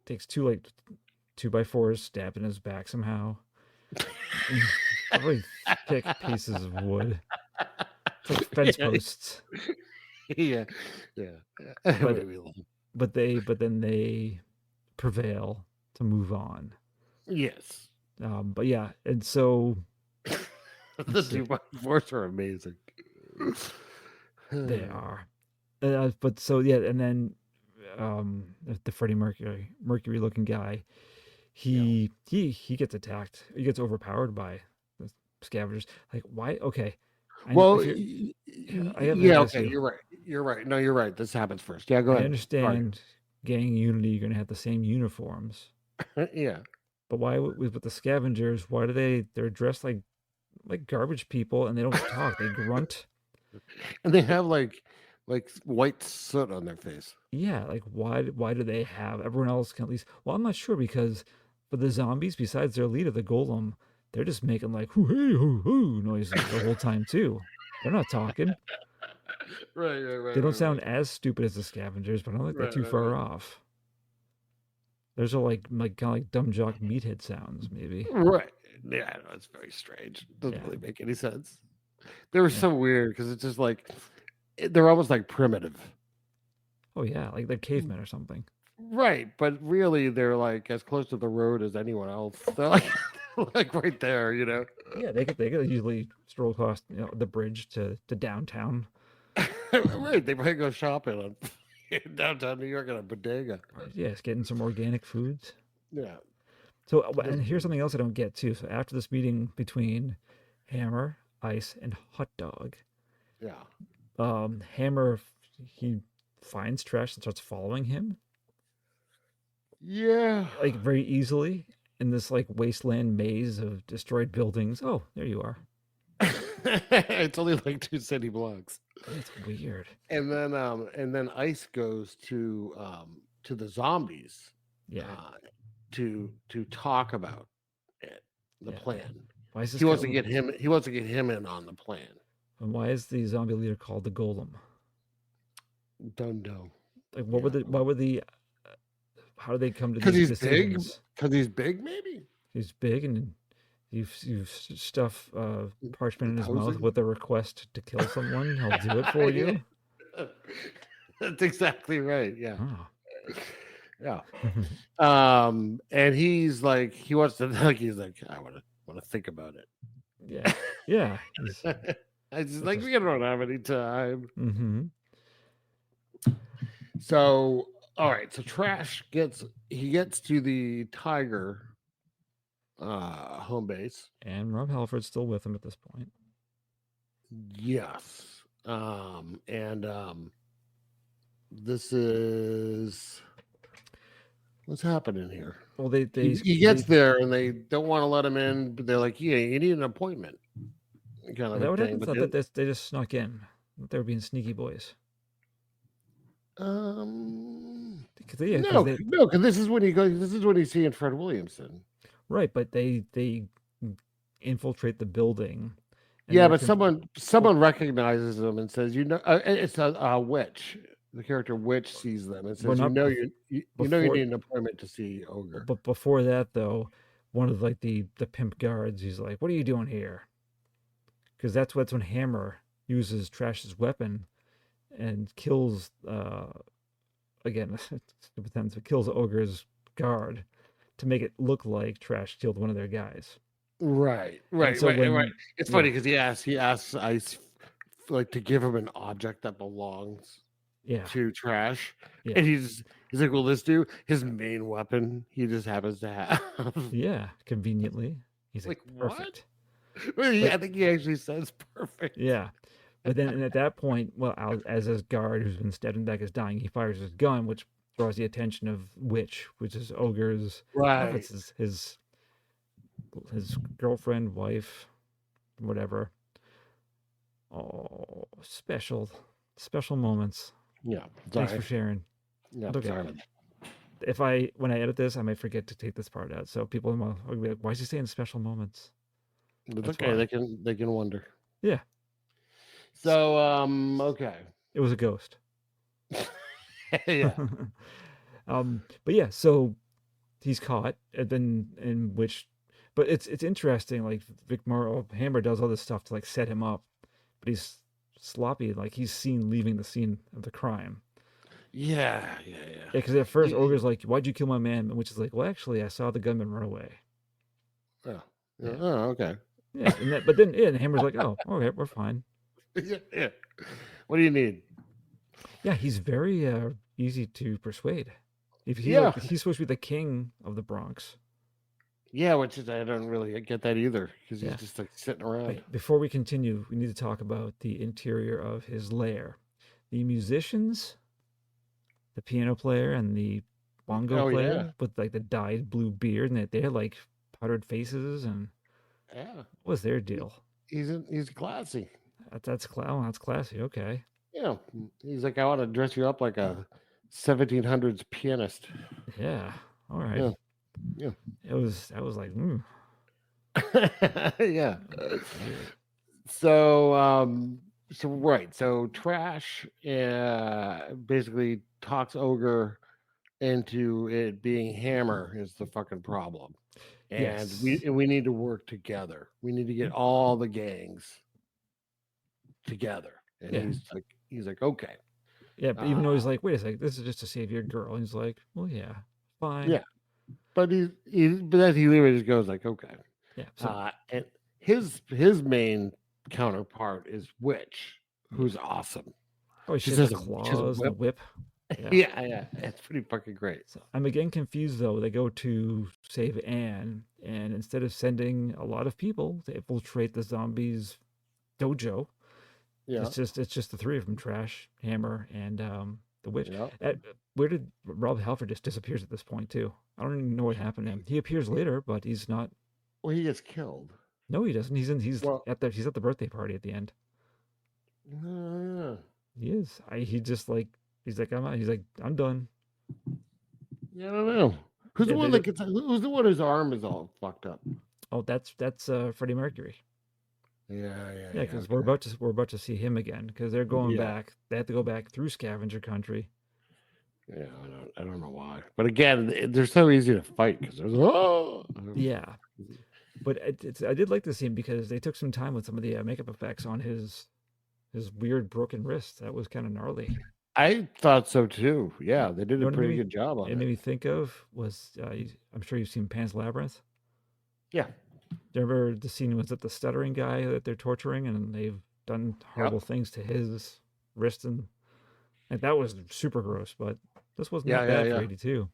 [SPEAKER 8] takes 2x4s, stab in his back somehow. Really thick pieces of wood. It's like fence posts.
[SPEAKER 7] Yeah.
[SPEAKER 8] but then they prevail to move on.
[SPEAKER 7] Yes.
[SPEAKER 8] But yeah, and so
[SPEAKER 7] The 2x4s are amazing.
[SPEAKER 8] they are. But so yeah, and then the Freddie Mercury looking guy, he gets attacked. He gets overpowered by the scavengers. Like why? Okay. I know
[SPEAKER 7] Well,
[SPEAKER 8] if I have
[SPEAKER 7] yeah,
[SPEAKER 8] this
[SPEAKER 7] okay,
[SPEAKER 8] issue.
[SPEAKER 7] you're right. You're right. No, you're right. This happens first. Yeah, go
[SPEAKER 8] I
[SPEAKER 7] ahead.
[SPEAKER 8] understand gang unity, you're gonna have the same uniforms.
[SPEAKER 7] Sorry. Yeah.
[SPEAKER 8] But why with the scavengers, why do they're dressed like garbage people and they don't talk, they grunt.
[SPEAKER 7] And they have like white soot on their face.
[SPEAKER 8] Yeah, like why do they have everyone else can at least well I'm not sure because for the zombies, besides their leader, the golem, they're just making like hoo hey hoo hoo noises the whole time too. They're not talking.
[SPEAKER 7] Right.
[SPEAKER 8] They don't sound as stupid as the scavengers, but I don't think they're too far off. Those are like kind of like dumb jock meathead sounds, maybe.
[SPEAKER 7] Right. Yeah, no, it's very strange. Doesn't really make any sense. They were so weird because it's just like they're almost like primitive.
[SPEAKER 8] Oh yeah, like they're cavemen or something.
[SPEAKER 7] Right, but really they're like as close to the road as anyone else. They're like like right there, you know.
[SPEAKER 8] Yeah, they could usually stroll across the bridge to downtown.
[SPEAKER 7] Right, they might go shopping on downtown New York in a bodega.
[SPEAKER 8] Yes, getting some organic foods.
[SPEAKER 7] Yeah.
[SPEAKER 8] So, and here's something else I don't get too. So after this meeting between Hammer, Ice, and Hot Dog,
[SPEAKER 7] Yeah.
[SPEAKER 8] Hammer he finds Trash and starts following him.
[SPEAKER 7] Yeah.
[SPEAKER 8] Like very easily in this like wasteland maze of destroyed buildings. Oh, there you are.
[SPEAKER 7] It's only like 2 city blocks.
[SPEAKER 8] It's weird.
[SPEAKER 7] And then Ice goes to the zombies.
[SPEAKER 8] Yeah.
[SPEAKER 7] To talk about it, the
[SPEAKER 8] Yeah.
[SPEAKER 7] plan.
[SPEAKER 8] Why is this
[SPEAKER 7] He wants to
[SPEAKER 8] guy-
[SPEAKER 7] get him. He wants to get him in on the plan.
[SPEAKER 8] And why is the zombie leader called the Golem?
[SPEAKER 7] Don't know.
[SPEAKER 8] Like, what would the? Why would the? How do they come to
[SPEAKER 7] Because
[SPEAKER 8] these
[SPEAKER 7] he's big.
[SPEAKER 8] decisions?
[SPEAKER 7] Because he's big, maybe.
[SPEAKER 8] He's big, and you stuff parchment in his mouth
[SPEAKER 7] Imposing?
[SPEAKER 8] with a request to kill someone. He'll do it for you.
[SPEAKER 7] That's exactly right. Yeah.
[SPEAKER 8] Oh.
[SPEAKER 7] Yeah. And he's like, he wants to like, he's like, I want to think about it.
[SPEAKER 8] Yeah. Yeah.
[SPEAKER 7] I just like, we don't have any time.
[SPEAKER 8] Mm-hmm.
[SPEAKER 7] So, all right. So Trash gets to the Tiger home base.
[SPEAKER 8] And Rob Halford's still with him at this point.
[SPEAKER 7] Yes. This is what's happening here.
[SPEAKER 8] Well,
[SPEAKER 7] He gets there and they don't want to let him in, but they're like, yeah, you need an appointment. Kind of
[SPEAKER 8] that would
[SPEAKER 7] thing.
[SPEAKER 8] happen. Thought that they just snuck in. They were being sneaky boys.
[SPEAKER 7] No,
[SPEAKER 8] Because
[SPEAKER 7] because this is when he goes. This is when he's seeing Fred Williamson.
[SPEAKER 8] right, but they infiltrate the building. and
[SPEAKER 7] Yeah,
[SPEAKER 8] they're
[SPEAKER 7] but
[SPEAKER 8] con-
[SPEAKER 7] someone recognizes them and says, it's a witch. The character witch sees them and says,
[SPEAKER 8] not
[SPEAKER 7] you
[SPEAKER 8] before-
[SPEAKER 7] need an appointment to see Ogre.
[SPEAKER 8] But before that, though, one of like the pimp guards, he's like, "What are you doing here?" Because that's when Hammer uses Trash's weapon and kills again stupid times, but kills Ogre's guard to make it look like Trash killed one of their guys.
[SPEAKER 7] Right.
[SPEAKER 8] so when-
[SPEAKER 7] Right. It's funny because he asks Ice like to give him an object that belongs
[SPEAKER 8] Yeah,
[SPEAKER 7] to Trash,
[SPEAKER 8] Yeah.
[SPEAKER 7] and he's like, "Will this do?" His main weapon he just happens to have.
[SPEAKER 8] yeah. Conveniently, he's like,
[SPEAKER 7] Like, what?
[SPEAKER 8] perfect.
[SPEAKER 7] Well, I think he actually says perfect.
[SPEAKER 8] Yeah. But then and at that point, well, as his guard who's been stabbed in the back is dying, he fires his gun, which draws the attention of Witch, which is Ogre's. I don't know if
[SPEAKER 7] Right.
[SPEAKER 8] it's his girlfriend, wife, whatever. Oh, special moments.
[SPEAKER 7] Yeah.
[SPEAKER 8] Thanks
[SPEAKER 7] Sorry.
[SPEAKER 8] for sharing.
[SPEAKER 7] Yeah.
[SPEAKER 8] Okay.
[SPEAKER 7] Sorry.
[SPEAKER 8] When I edit this, I might forget to take this part out. So people will be like, "Why is he saying special moments?"
[SPEAKER 7] It's
[SPEAKER 8] That's
[SPEAKER 7] okay.
[SPEAKER 8] why.
[SPEAKER 7] They can wonder.
[SPEAKER 8] Yeah,
[SPEAKER 7] So okay.
[SPEAKER 8] it was a ghost.
[SPEAKER 7] Yeah.
[SPEAKER 8] But yeah, so he's caught, and then but it's interesting. Like Vic Morrow, Hammer does all this stuff to like set him up, but he's sloppy. Like he's seen leaving the scene of the crime.
[SPEAKER 7] Yeah.
[SPEAKER 8] Yeah, because at first Ogre's like, "Why'd you kill my man?" Which is like, "Well, actually, I saw the gunman run away."
[SPEAKER 7] Oh,
[SPEAKER 8] Yeah,
[SPEAKER 7] oh, okay.
[SPEAKER 8] yeah, but then and Hammer's like, "Oh, okay, we're fine."
[SPEAKER 7] Yeah. What do you need?
[SPEAKER 8] Yeah, he's very easy to persuade. If he's
[SPEAKER 7] Yeah.
[SPEAKER 8] he's supposed to be the king of the Bronx.
[SPEAKER 7] Yeah, which is I don't really get that either because he's
[SPEAKER 8] Yeah.
[SPEAKER 7] just like sitting around.
[SPEAKER 8] Wait, before we continue, we need to talk about the interior of his lair. The musicians, the piano player, and the bongo player with like the dyed blue beard, and they had like powdered faces, and
[SPEAKER 7] Yeah.
[SPEAKER 8] what was their deal?
[SPEAKER 7] He's classy.
[SPEAKER 8] That's classy. Okay.
[SPEAKER 7] Yeah. He's like, I want to dress you up like a 1700s pianist.
[SPEAKER 8] Yeah. All right.
[SPEAKER 7] Yeah. Yeah.
[SPEAKER 8] I was like,
[SPEAKER 7] Yeah. So right. So Trash basically talks Ogre into it being Hammer is the fucking problem. And
[SPEAKER 8] Yes.
[SPEAKER 7] we need to work together. We need to get all the gangs together. And
[SPEAKER 8] Yeah.
[SPEAKER 7] he's like, okay.
[SPEAKER 8] Yeah, but even though he's like, wait a second, this is just to save your girl. And he's like, well, yeah, fine.
[SPEAKER 7] Yeah. But but then he literally just goes like, okay.
[SPEAKER 8] Yeah. So,
[SPEAKER 7] And his main counterpart is Witch, who's awesome.
[SPEAKER 8] oh, she has the claws and the whip.
[SPEAKER 7] Yeah, it's pretty fucking great.
[SPEAKER 8] So I'm again confused though. They go to save Anne, and instead of sending a lot of people to infiltrate the zombies' dojo,
[SPEAKER 7] Yeah.
[SPEAKER 8] it's just the three of them: Trash, Hammer, and the Witch.
[SPEAKER 7] Yeah.
[SPEAKER 8] Where did Rob Halford just disappears at this point too? I don't even know what happened to him. He appears later, but he's not.
[SPEAKER 7] Well, he gets killed.
[SPEAKER 8] No, he doesn't. He's at the birthday party at the end. He is. He's like I'm done.
[SPEAKER 7] Yeah, I don't know. Who's the one that gets? Who's the one whose arm is all fucked up?
[SPEAKER 8] Oh, that's Freddie Mercury.
[SPEAKER 7] Yeah.
[SPEAKER 8] Because we're about to see him again because they're going back. They have to go back through scavenger country.
[SPEAKER 7] Yeah, I don't know why, but again, they're so easy to fight because there's
[SPEAKER 8] Yeah, but I did like to see him because they took some time with some of the makeup effects on his weird broken wrist. That was kind of gnarly.
[SPEAKER 7] I thought so too. Yeah, they did a pretty good job on it.
[SPEAKER 8] It made me think of was I'm sure you've seen Pan's Labyrinth.
[SPEAKER 7] Yeah.
[SPEAKER 8] Do you remember the scene was that the stuttering guy that they're torturing and they've done horrible things to his wrist and that was super gross, but this wasn't that bad for 82.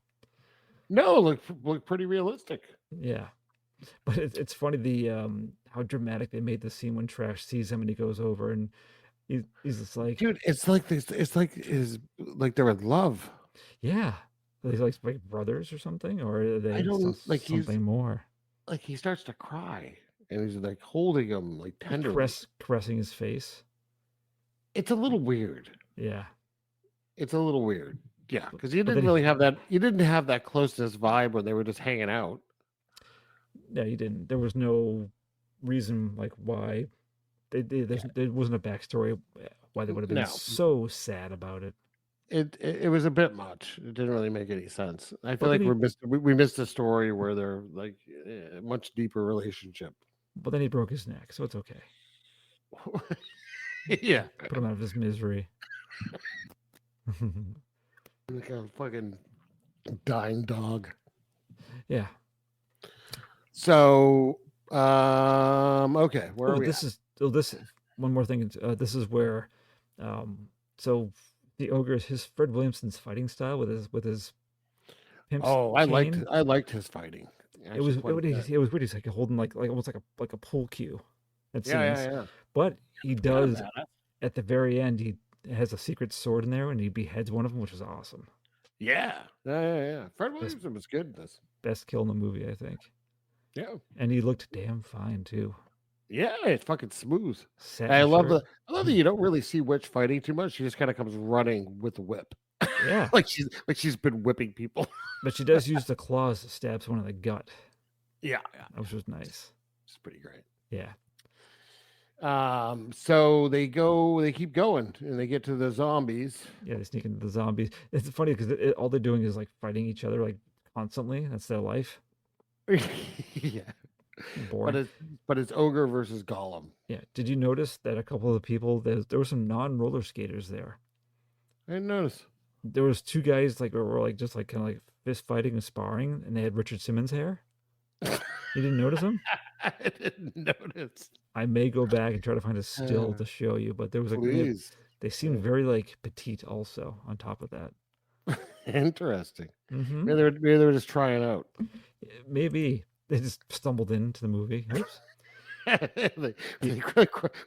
[SPEAKER 7] No, look pretty realistic.
[SPEAKER 8] Yeah. But it's funny the how dramatic they made the scene when Trash sees him and he goes over and he's just like,
[SPEAKER 7] dude, it's like this. It's like they're in love.
[SPEAKER 8] Yeah, are they like brothers or something, or are they something more?
[SPEAKER 7] Like he starts to cry and he's like holding him like tenderly,
[SPEAKER 8] caressing his face.
[SPEAKER 7] It's a little weird.
[SPEAKER 8] Yeah,
[SPEAKER 7] it's a little weird. Yeah, because you didn't really have that. You didn't have that closeness vibe when they were just hanging out.
[SPEAKER 8] Yeah, you didn't. There was no reason like why there wasn't a backstory why they would have been so sad about it.
[SPEAKER 7] It was a bit much. It didn't really make any sense. I feel like we missed a story where they're like a much deeper relationship.
[SPEAKER 8] But then he broke his neck, so it's okay.
[SPEAKER 7] Yeah,
[SPEAKER 8] put him out of his misery.
[SPEAKER 7] Like a fucking dying dog.
[SPEAKER 8] Yeah.
[SPEAKER 7] So, okay, where are we?
[SPEAKER 8] This one more thing. This is where, so the ogre is his Fred Williamson's fighting style with his pimp.
[SPEAKER 7] Oh, I liked his fighting.
[SPEAKER 8] It was weird. He's like holding like almost like a pull cue. Yeah. But he does at the very end. He has a secret sword in there, and he beheads one of them, which is awesome.
[SPEAKER 7] Yeah. Fred Williamson was good in this.
[SPEAKER 8] Best kill in the movie, I think.
[SPEAKER 7] Yeah,
[SPEAKER 8] and he looked damn fine too.
[SPEAKER 7] Yeah, it's fucking smooth. I love that you don't really see Witch fighting too much. She just kind of comes running with the whip.
[SPEAKER 8] Yeah,
[SPEAKER 7] like she's been whipping people.
[SPEAKER 8] But she does use the claws to stab someone in the gut.
[SPEAKER 7] Yeah,
[SPEAKER 8] which was nice.
[SPEAKER 7] It's pretty great.
[SPEAKER 8] Yeah.
[SPEAKER 7] So they keep going, and they get to the zombies.
[SPEAKER 8] Yeah, they sneak into the zombies. It's funny because all they're doing is like fighting each other like constantly. That's their life.
[SPEAKER 7] Yeah.
[SPEAKER 8] Boring.
[SPEAKER 7] But it's Ogre versus Gollum.
[SPEAKER 8] Yeah. Did you notice that a couple of the people there were some non-roller skaters there?
[SPEAKER 7] I didn't notice.
[SPEAKER 8] there was two guys like were like just like kind of like fist fighting and sparring, and they had Richard Simmons hair. You didn't notice them?
[SPEAKER 7] I didn't notice.
[SPEAKER 8] I may go back and try to find a still
[SPEAKER 7] Uh,
[SPEAKER 8] to show you, but there was like
[SPEAKER 7] Please.
[SPEAKER 8] they seemed very like petite also on top of that.
[SPEAKER 7] Interesting.
[SPEAKER 8] Mm-hmm.
[SPEAKER 7] Maybe they were just trying out.
[SPEAKER 8] Maybe they just stumbled into the movie. Oops.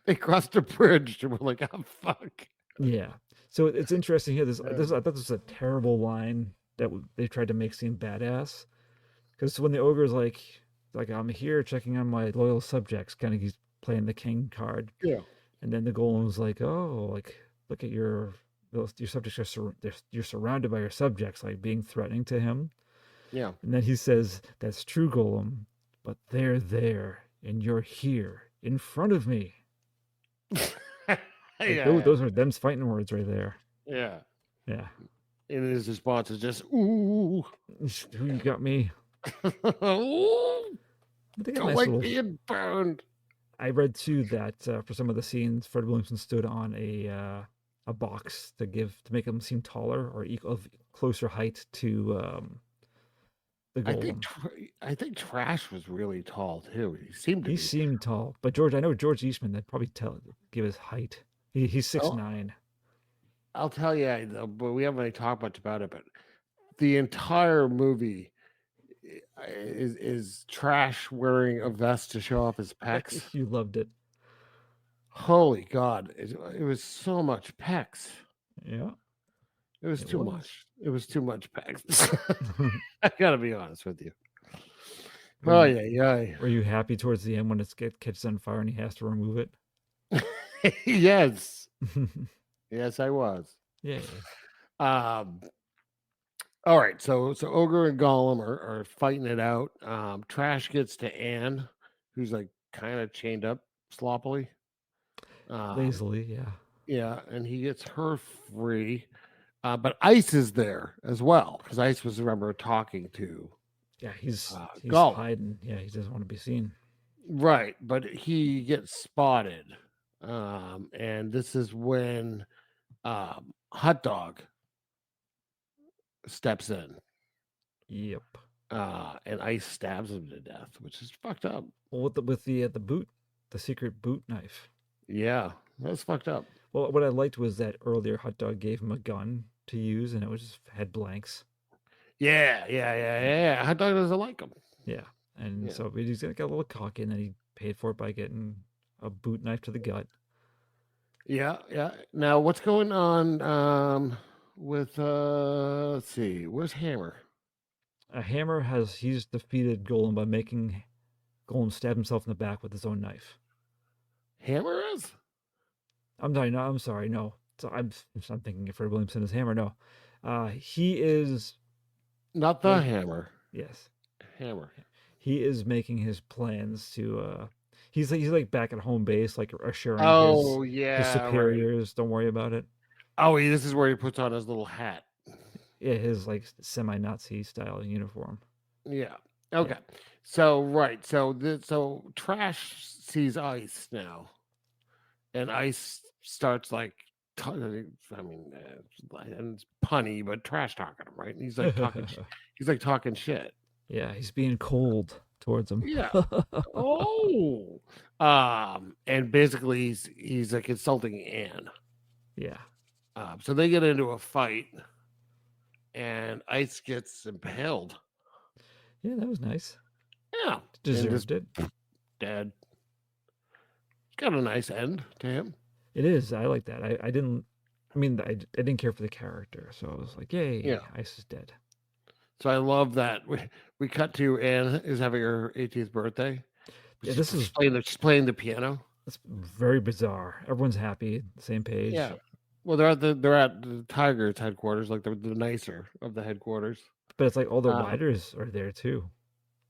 [SPEAKER 7] they crossed a bridge and were like, "Oh fuck."
[SPEAKER 8] Yeah. So it's interesting here. I thought this was a terrible line that they tried to make seem badass. Because when the ogre's like I'm here checking on my loyal subjects, kind of he's playing the king card.
[SPEAKER 7] Yeah.
[SPEAKER 8] And then the golem's like, oh, like look at your subjects you're surrounded by your subjects, like being threatening to him.
[SPEAKER 7] Yeah.
[SPEAKER 8] And then he says, "That's true, Golem, but they're there, and you're here in front of me." Those are them's fighting words right there.
[SPEAKER 7] Yeah.
[SPEAKER 8] Yeah.
[SPEAKER 7] And his response is just, "Ooh,
[SPEAKER 8] Who you got me?
[SPEAKER 7] ooh,
[SPEAKER 8] They got
[SPEAKER 7] don't
[SPEAKER 8] nice
[SPEAKER 7] like
[SPEAKER 8] little-
[SPEAKER 7] being burned."
[SPEAKER 8] I read too that for some of the scenes, Fred Williamson stood on a box to make him seem taller or of closer height to the golem.
[SPEAKER 7] I think Trash was really tall too. He
[SPEAKER 8] Seemed tall, but I know George Eastman. They'd probably give his height. He's 6'9".
[SPEAKER 7] I'll tell you, but we haven't really talked much about it. But the entire movie is Trash wearing a vest to show off his pecs.
[SPEAKER 8] You loved it.
[SPEAKER 7] Holy God, it was so much pecs.
[SPEAKER 8] Yeah,
[SPEAKER 7] it was too much. It was too much pecs. I gotta be honest with you. Oh yeah.
[SPEAKER 8] Were you happy towards the end when it catches on fire and he has to remove it?
[SPEAKER 7] Yes. Yes, I was.
[SPEAKER 8] Yeah.
[SPEAKER 7] All right, so Ogre and Gollum are fighting it out. Trash gets to Anne, who's like kind of chained up sloppily.
[SPEAKER 8] Lazily, yeah.
[SPEAKER 7] Yeah, and he gets her free. But Ice is there as well, because Ice was, remember, talking to.
[SPEAKER 8] Yeah, he's
[SPEAKER 7] Gollum.
[SPEAKER 8] hiding. Yeah, he doesn't want to be seen.
[SPEAKER 7] Right, but he gets spotted. And this is when Hot Dog steps in.
[SPEAKER 8] Yep.
[SPEAKER 7] And Ice stabs him to death, which is fucked up.
[SPEAKER 8] Well, with the boot, the secret boot knife.
[SPEAKER 7] Yeah, that's fucked up.
[SPEAKER 8] Well, what I liked was that earlier Hot Dog gave him a gun to use, and it was just had blanks.
[SPEAKER 7] Yeah. Hot Dog doesn't like him.
[SPEAKER 8] Yeah, and so he's got a little cocky, and then he paid for it by getting a boot knife to the gut.
[SPEAKER 7] Yeah. Now, what's going on with let's see, where's Hammer?
[SPEAKER 8] Hammer he's defeated Golem by making Golem stab himself in the back with his own knife.
[SPEAKER 7] Hammer is?
[SPEAKER 8] I'm sorry, no. So I'm thinking Fred Williamson is Hammer. No, he is
[SPEAKER 7] not the Hammer.
[SPEAKER 8] Yes,
[SPEAKER 7] Hammer.
[SPEAKER 8] He is making his plans to. He's like back at home base, like assuring his superiors, right. Don't worry about it.
[SPEAKER 7] Oh, this is where he puts on his little hat.
[SPEAKER 8] Yeah, his like semi-Nazi style uniform.
[SPEAKER 7] Yeah. Okay. Yeah. So right. So Trash sees Ice now, and Ice starts like, and it's punny, but trash talking him, right? And he's like talking. He's like talking shit.
[SPEAKER 8] Yeah, he's being cold towards him.
[SPEAKER 7] Yeah. Oh. And basically he's like insulting Anne.
[SPEAKER 8] Yeah.
[SPEAKER 7] So they get into a fight, and Ice gets impaled.
[SPEAKER 8] Yeah, that was nice.
[SPEAKER 7] Yeah,
[SPEAKER 8] deserved it.
[SPEAKER 7] Dead. It's got a nice end to him.
[SPEAKER 8] It is. I like that. I didn't care for the character, so I was like, yay, yeah. Ice is dead.
[SPEAKER 7] So I love that we cut to Anne is having her 18th birthday.
[SPEAKER 8] Yeah,
[SPEAKER 7] she's playing the piano.
[SPEAKER 8] It's very bizarre. Everyone's happy, same page.
[SPEAKER 7] Yeah. Well, they're at the Tigers headquarters, like the nicer of the headquarters.
[SPEAKER 8] But it's like all the riders are there too.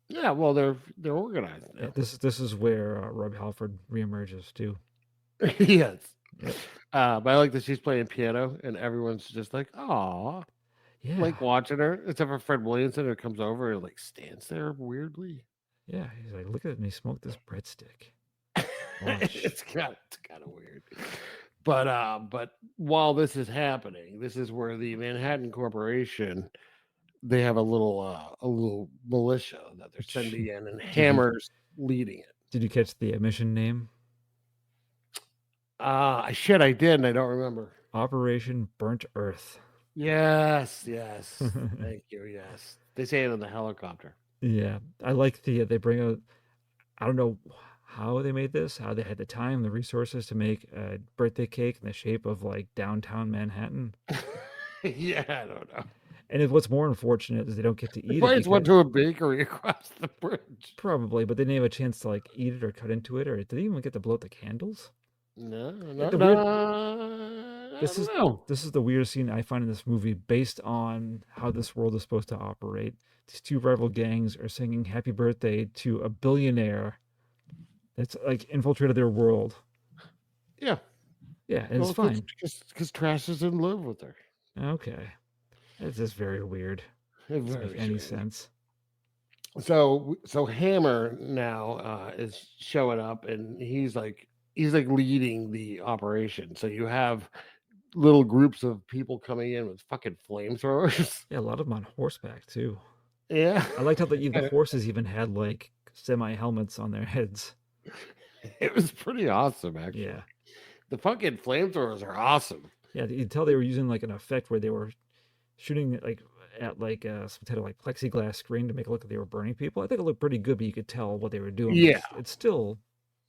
[SPEAKER 7] Yeah, well, they're organized.
[SPEAKER 8] Yeah, this is where Rob Halford reemerges too.
[SPEAKER 7] Yes.
[SPEAKER 8] Yep.
[SPEAKER 7] But I like that she's playing piano, and everyone's just like, "Aw."
[SPEAKER 8] Yeah.
[SPEAKER 7] Like watching her, except for Fred Williamson, who comes over and like stands there weirdly.
[SPEAKER 8] Yeah, he's like, "Look at me smoke this breadstick."
[SPEAKER 7] It's kind of weird. But while this is happening, this is where the Manhattan Corporation, they have a little militia that they're sending in, and Hammer's leading it.
[SPEAKER 8] Did you catch the mission name?
[SPEAKER 7] I did, and I don't remember.
[SPEAKER 8] Operation Burnt Earth.
[SPEAKER 7] Yes. Thank you. Yes, they say it in the helicopter.
[SPEAKER 8] Yeah, I like they bring out. I don't know how they made this, how they had the time, the resources to make a birthday cake in the shape of like downtown Manhattan.
[SPEAKER 7] Yeah, I don't know.
[SPEAKER 8] And what's more unfortunate is they don't get to eat
[SPEAKER 7] Probably
[SPEAKER 8] it.
[SPEAKER 7] just went to a bakery across the bridge.
[SPEAKER 8] Probably, but they didn't have a chance to like eat it or cut into it, or did they even get to blow out the candles?
[SPEAKER 7] No.
[SPEAKER 8] This is the weirdest scene I find in this movie, based on how this world is supposed to operate. These two rival gangs are singing "Happy Birthday" to a billionaire that's like infiltrated their world.
[SPEAKER 7] Yeah,
[SPEAKER 8] and it's fine
[SPEAKER 7] because Trash is in love with her.
[SPEAKER 8] Okay, it's just very weird. It doesn't make any sense.
[SPEAKER 7] So Hammer now is showing up, and he's like leading the operation. So you have little groups of people coming in with fucking flamethrowers.
[SPEAKER 8] Yeah, a lot of them on horseback too.
[SPEAKER 7] Yeah,
[SPEAKER 8] I liked how the horses even had like semi helmets on their heads.
[SPEAKER 7] It was pretty awesome, actually.
[SPEAKER 8] Yeah,
[SPEAKER 7] the fucking flamethrowers are awesome.
[SPEAKER 8] Yeah, you could tell they were using like an effect where they were shooting like at like some type of like plexiglass screen to make it look like they were burning people. I think it looked pretty good, but you could tell what they were doing.
[SPEAKER 7] Yeah,
[SPEAKER 8] it's still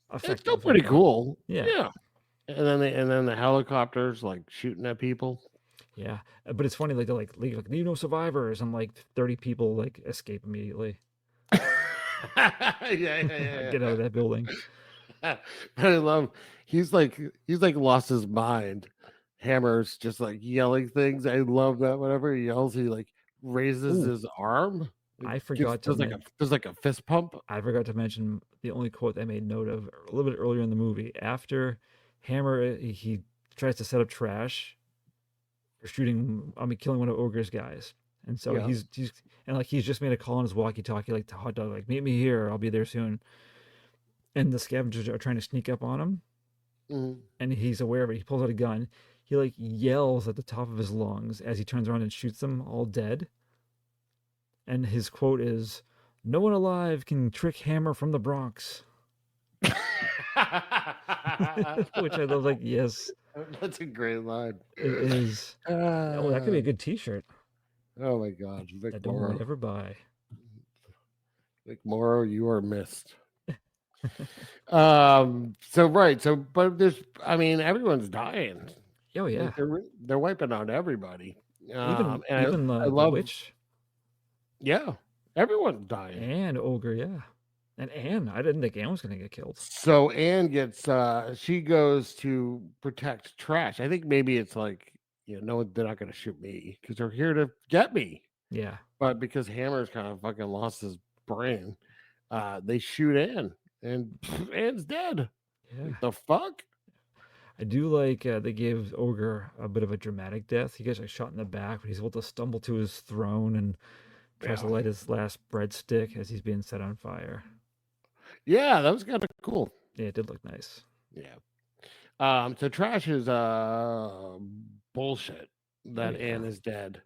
[SPEAKER 8] effective.
[SPEAKER 7] It's still pretty cool.
[SPEAKER 8] Yeah.
[SPEAKER 7] And then the helicopters like shooting at people.
[SPEAKER 8] Yeah, but it's funny, like they're like leave no survivors, and like 30 people like escape immediately.
[SPEAKER 7] Yeah.
[SPEAKER 8] Get out of that building.
[SPEAKER 7] But I love he's like lost his mind. Hammer's just like yelling things. I love that whenever he yells, he like raises his arm.
[SPEAKER 8] I forgot
[SPEAKER 7] does like a fist pump.
[SPEAKER 8] I forgot to mention the only quote I made note of a little bit earlier in the movie. After Hammer he tries to set up Trash for killing one of Ogre's guys. And so he's just made a call on his walkie-talkie, like to Hot Dog, like, meet me here, I'll be there soon. And the scavengers are trying to sneak up on him.
[SPEAKER 7] Mm-hmm.
[SPEAKER 8] And he's aware of it. He pulls out a gun. He like yells at the top of his lungs as he turns around and shoots them all dead. And his quote is, "No one alive can trick Hammer from the Bronx." Which I love, like, yes.
[SPEAKER 7] That's a great line.
[SPEAKER 8] It is. That could be a good t-shirt.
[SPEAKER 7] Oh my God. Vic
[SPEAKER 8] Morrow. Don't ever buy.
[SPEAKER 7] Vic Morrow, you are missed. But there's, everyone's dying.
[SPEAKER 8] Oh yeah.
[SPEAKER 7] Like they're wiping out everybody.
[SPEAKER 8] Even the witch.
[SPEAKER 7] Yeah. Everyone's dying.
[SPEAKER 8] And Ogre, yeah. And Anne, I didn't think Anne was going to get killed.
[SPEAKER 7] So Anne gets, she goes to protect Trash. I think maybe it's like, no, they're not going to shoot me because they're here to get me.
[SPEAKER 8] Yeah.
[SPEAKER 7] But because Hammer's kind of fucking lost his brain, they shoot Anne, and Anne's dead.
[SPEAKER 8] Yeah.
[SPEAKER 7] What the fuck?
[SPEAKER 8] I do like they gave Ogre a bit of a dramatic death. He gets like shot in the back, but he's able to stumble to his throne and tries to light his last breadstick as he's being set on fire.
[SPEAKER 7] Yeah, that was kind of cool.
[SPEAKER 8] Yeah, it did look nice.
[SPEAKER 7] Yeah. So Trash is bullshit that Anne is dead.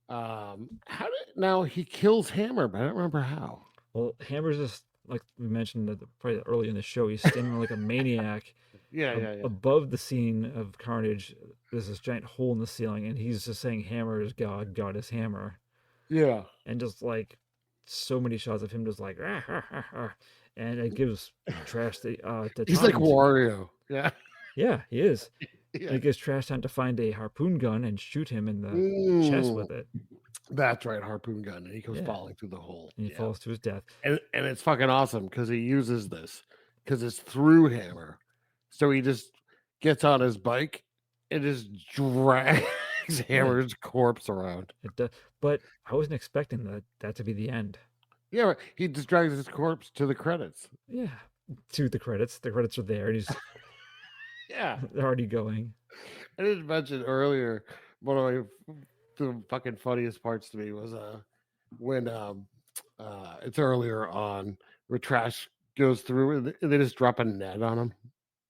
[SPEAKER 7] Now he kills Hammer, but I don't remember how.
[SPEAKER 8] Well, Hammer's just like we mentioned probably early in the show. He's standing like a maniac.
[SPEAKER 7] Yeah.
[SPEAKER 8] Above the scene of carnage, there's this giant hole in the ceiling, and he's just saying, "Hammer is God, God is Hammer."
[SPEAKER 7] Yeah.
[SPEAKER 8] And just like so many shots of him just like, and it gives Trash the
[SPEAKER 7] he's like Wario. Yeah.
[SPEAKER 8] Yeah, he is.
[SPEAKER 7] Yeah.
[SPEAKER 8] It gives Trash time to find a harpoon gun and shoot him in the chest with it.
[SPEAKER 7] That's right, harpoon gun, and he goes falling through the hole.
[SPEAKER 8] And he falls to his death.
[SPEAKER 7] And it's fucking awesome because he uses this because it's through Hammer. So he just gets on his bike and just drags Hammer's corpse around.
[SPEAKER 8] But I wasn't expecting that to be the end.
[SPEAKER 7] Yeah, he just drags his corpse to the credits.
[SPEAKER 8] Yeah, to the credits. The credits are there, and he's they're already going.
[SPEAKER 7] I didn't mention earlier, one of the fucking funniest parts to me was when it's earlier on where Trash goes through and they just drop a net on him.